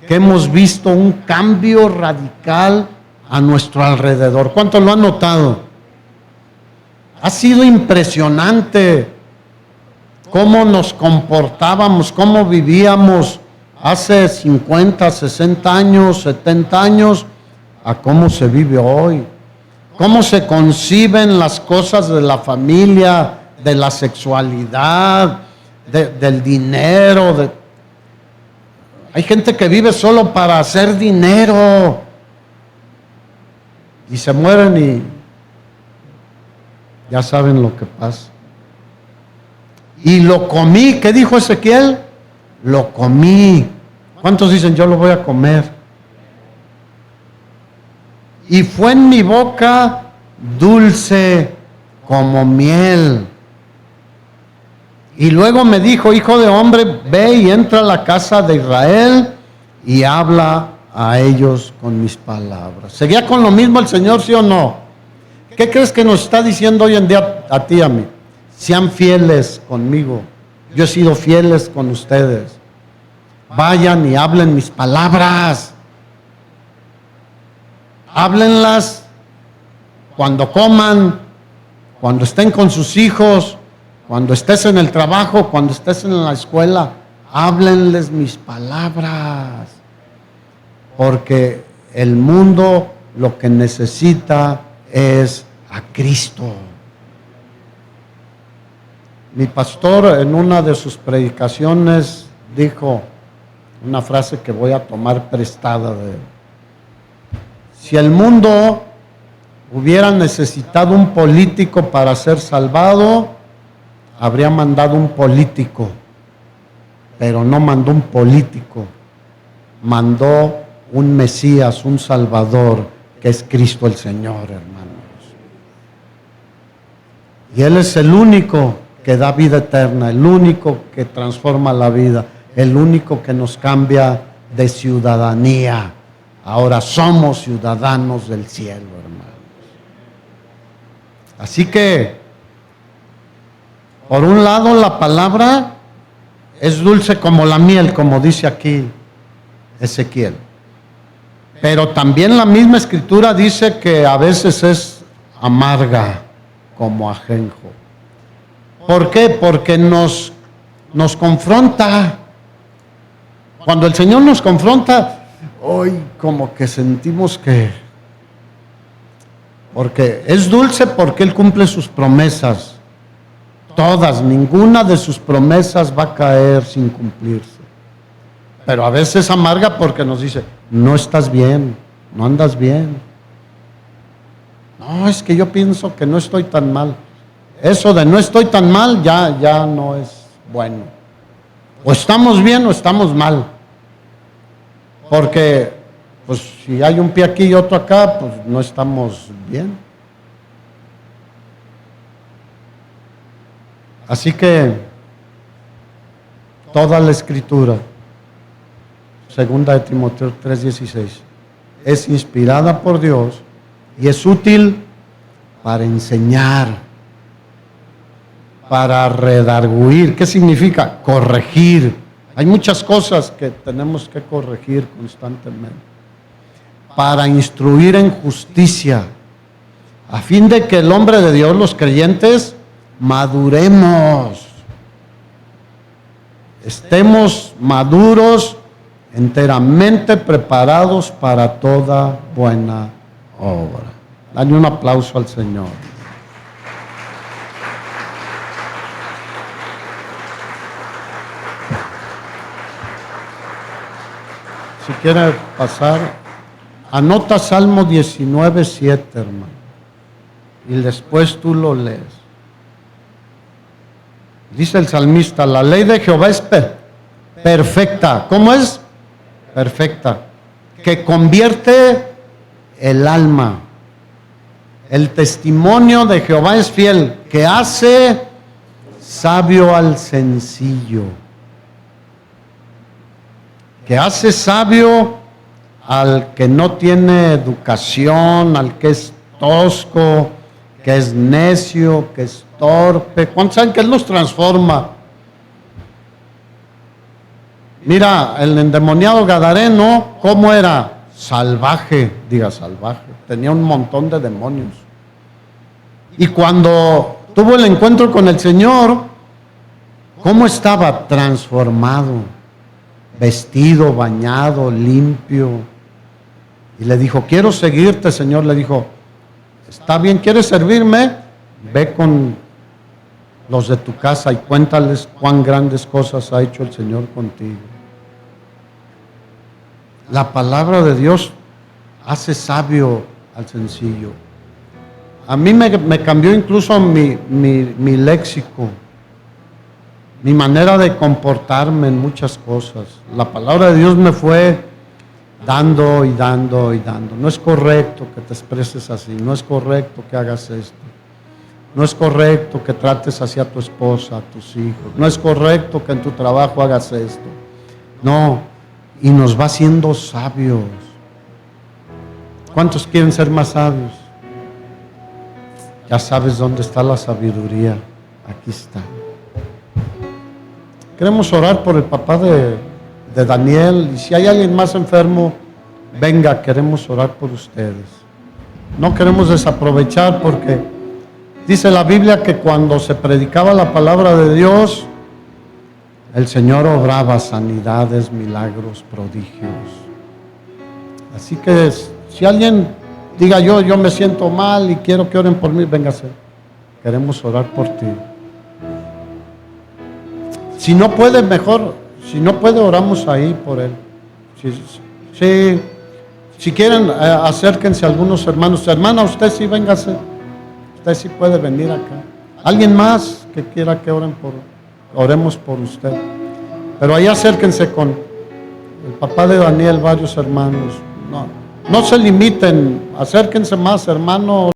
que hemos visto un cambio radical a nuestro alrededor. ¿Cuántos lo han notado? Ha sido impresionante cómo nos comportábamos, cómo vivíamos hace 50, 60 años, 70 años, a cómo se vive hoy. Cómo se conciben las cosas de la familia, de la sexualidad, del dinero. Hay gente que vive solo para hacer dinero y se mueren y ya saben lo que pasa. Y lo comí. ¿Qué dijo Ezequiel? Lo comí. ¿Cuántos dicen yo lo voy a comer? Y fue en mi boca dulce como miel. Y luego me dijo, hijo de hombre, ve y entra a la casa de Israel y habla a ellos con mis palabras. ¿Seguía con lo mismo el Señor, sí o no? ¿Qué crees que nos está diciendo hoy en día a ti y a mí? Sean fieles conmigo. Yo he sido fieles con ustedes. Vayan y hablen mis palabras. Háblenlas cuando coman, cuando estén con sus hijos, cuando estés en el trabajo, cuando estés en la escuela. Háblenles mis palabras. Porque el mundo lo que necesita es a Cristo. Mi pastor en una de sus predicaciones dijo una frase que voy a tomar prestada de él. Si el mundo hubiera necesitado un político para ser salvado, habría mandado un político, pero no mandó un político, mandó un Mesías, un Salvador, que es Cristo el Señor, hermanos. Y Él es el único que da vida eterna, el único que transforma la vida, el único que nos cambia de ciudadanía. Ahora somos ciudadanos del cielo, hermanos. Así que, por un lado, la palabra es dulce como la miel, como dice aquí Ezequiel. Pero también la misma escritura dice que a veces es amarga como ajenjo. ¿Por qué? Porque nos confronta. Cuando el Señor nos confronta, hoy como que sentimos que... Porque es dulce porque Él cumple sus promesas. Todas, ninguna de sus promesas va a caer sin cumplirse. Pero a veces amarga porque nos dice, no estás bien, no andas bien. No, es que yo pienso que no estoy tan mal. Eso de no estoy tan mal ya no es bueno. O estamos bien o estamos mal. Porque pues si hay un pie aquí y otro acá, pues no estamos bien. Así que toda la escritura, segunda de Timoteo 3:16, es inspirada por Dios y es útil para enseñar, para redarguir. ¿Qué significa? Corregir. Hay muchas cosas que tenemos que corregir constantemente. Para instruir en justicia, a fin de que el hombre de Dios, los creyentes, maduremos, estemos maduros, enteramente preparados para toda buena obra. Dale un aplauso al Señor. Si quiere pasar, anota Salmo 19:7, hermano. Y después tú lo lees. Dice el salmista, la ley de Jehová es perfecta. ¿Cómo es? Perfecta. Que convierte el alma. El testimonio de Jehová es fiel, que hace sabio al sencillo. Que hace sabio al que no tiene educación, al que es tosco, que es necio, que es torpe. ¿Cuántos saben que Él los transforma? Mira, el endemoniado gadareno, ¿cómo era? Salvaje, diga salvaje. Tenía un montón de demonios. Y cuando tuvo el encuentro con el Señor, ¿cómo estaba? Transformado, vestido, bañado, limpio. Y le dijo, quiero seguirte, Señor. Le dijo, está bien, ¿quieres servirme? Ve con los de tu casa y cuéntales cuán grandes cosas ha hecho el Señor contigo. La palabra de Dios hace sabio al sencillo. A mí me cambió incluso mi léxico, mi manera de comportarme en muchas cosas. La palabra de Dios me fue dando y dando y dando. No es correcto que te expreses así, no es correcto que hagas esto, no es correcto que trates así a tu esposa, a tus hijos, no es correcto que en tu trabajo hagas esto. No, y nos va haciendo sabios. ¿Cuántos quieren ser más sabios? Ya sabes dónde está la sabiduría, aquí está. Queremos orar por el papá de Daniel, y si hay alguien más enfermo, venga, queremos orar por ustedes. No queremos desaprovechar, porque dice la Biblia que cuando se predicaba la palabra de Dios, el Señor obraba sanidades, milagros, prodigios. Así que si alguien diga yo me siento mal y quiero que oren por mí, véngase, queremos orar por ti. Si no puede, mejor. Si no puede, oramos ahí por él. Si quieren, acérquense algunos hermanos. Hermana, usted sí, véngase. Usted sí puede venir acá. ¿Alguien más que quiera que oremos por usted? Pero ahí acérquense con el papá de Daniel, varios hermanos. No se limiten, acérquense más, hermano.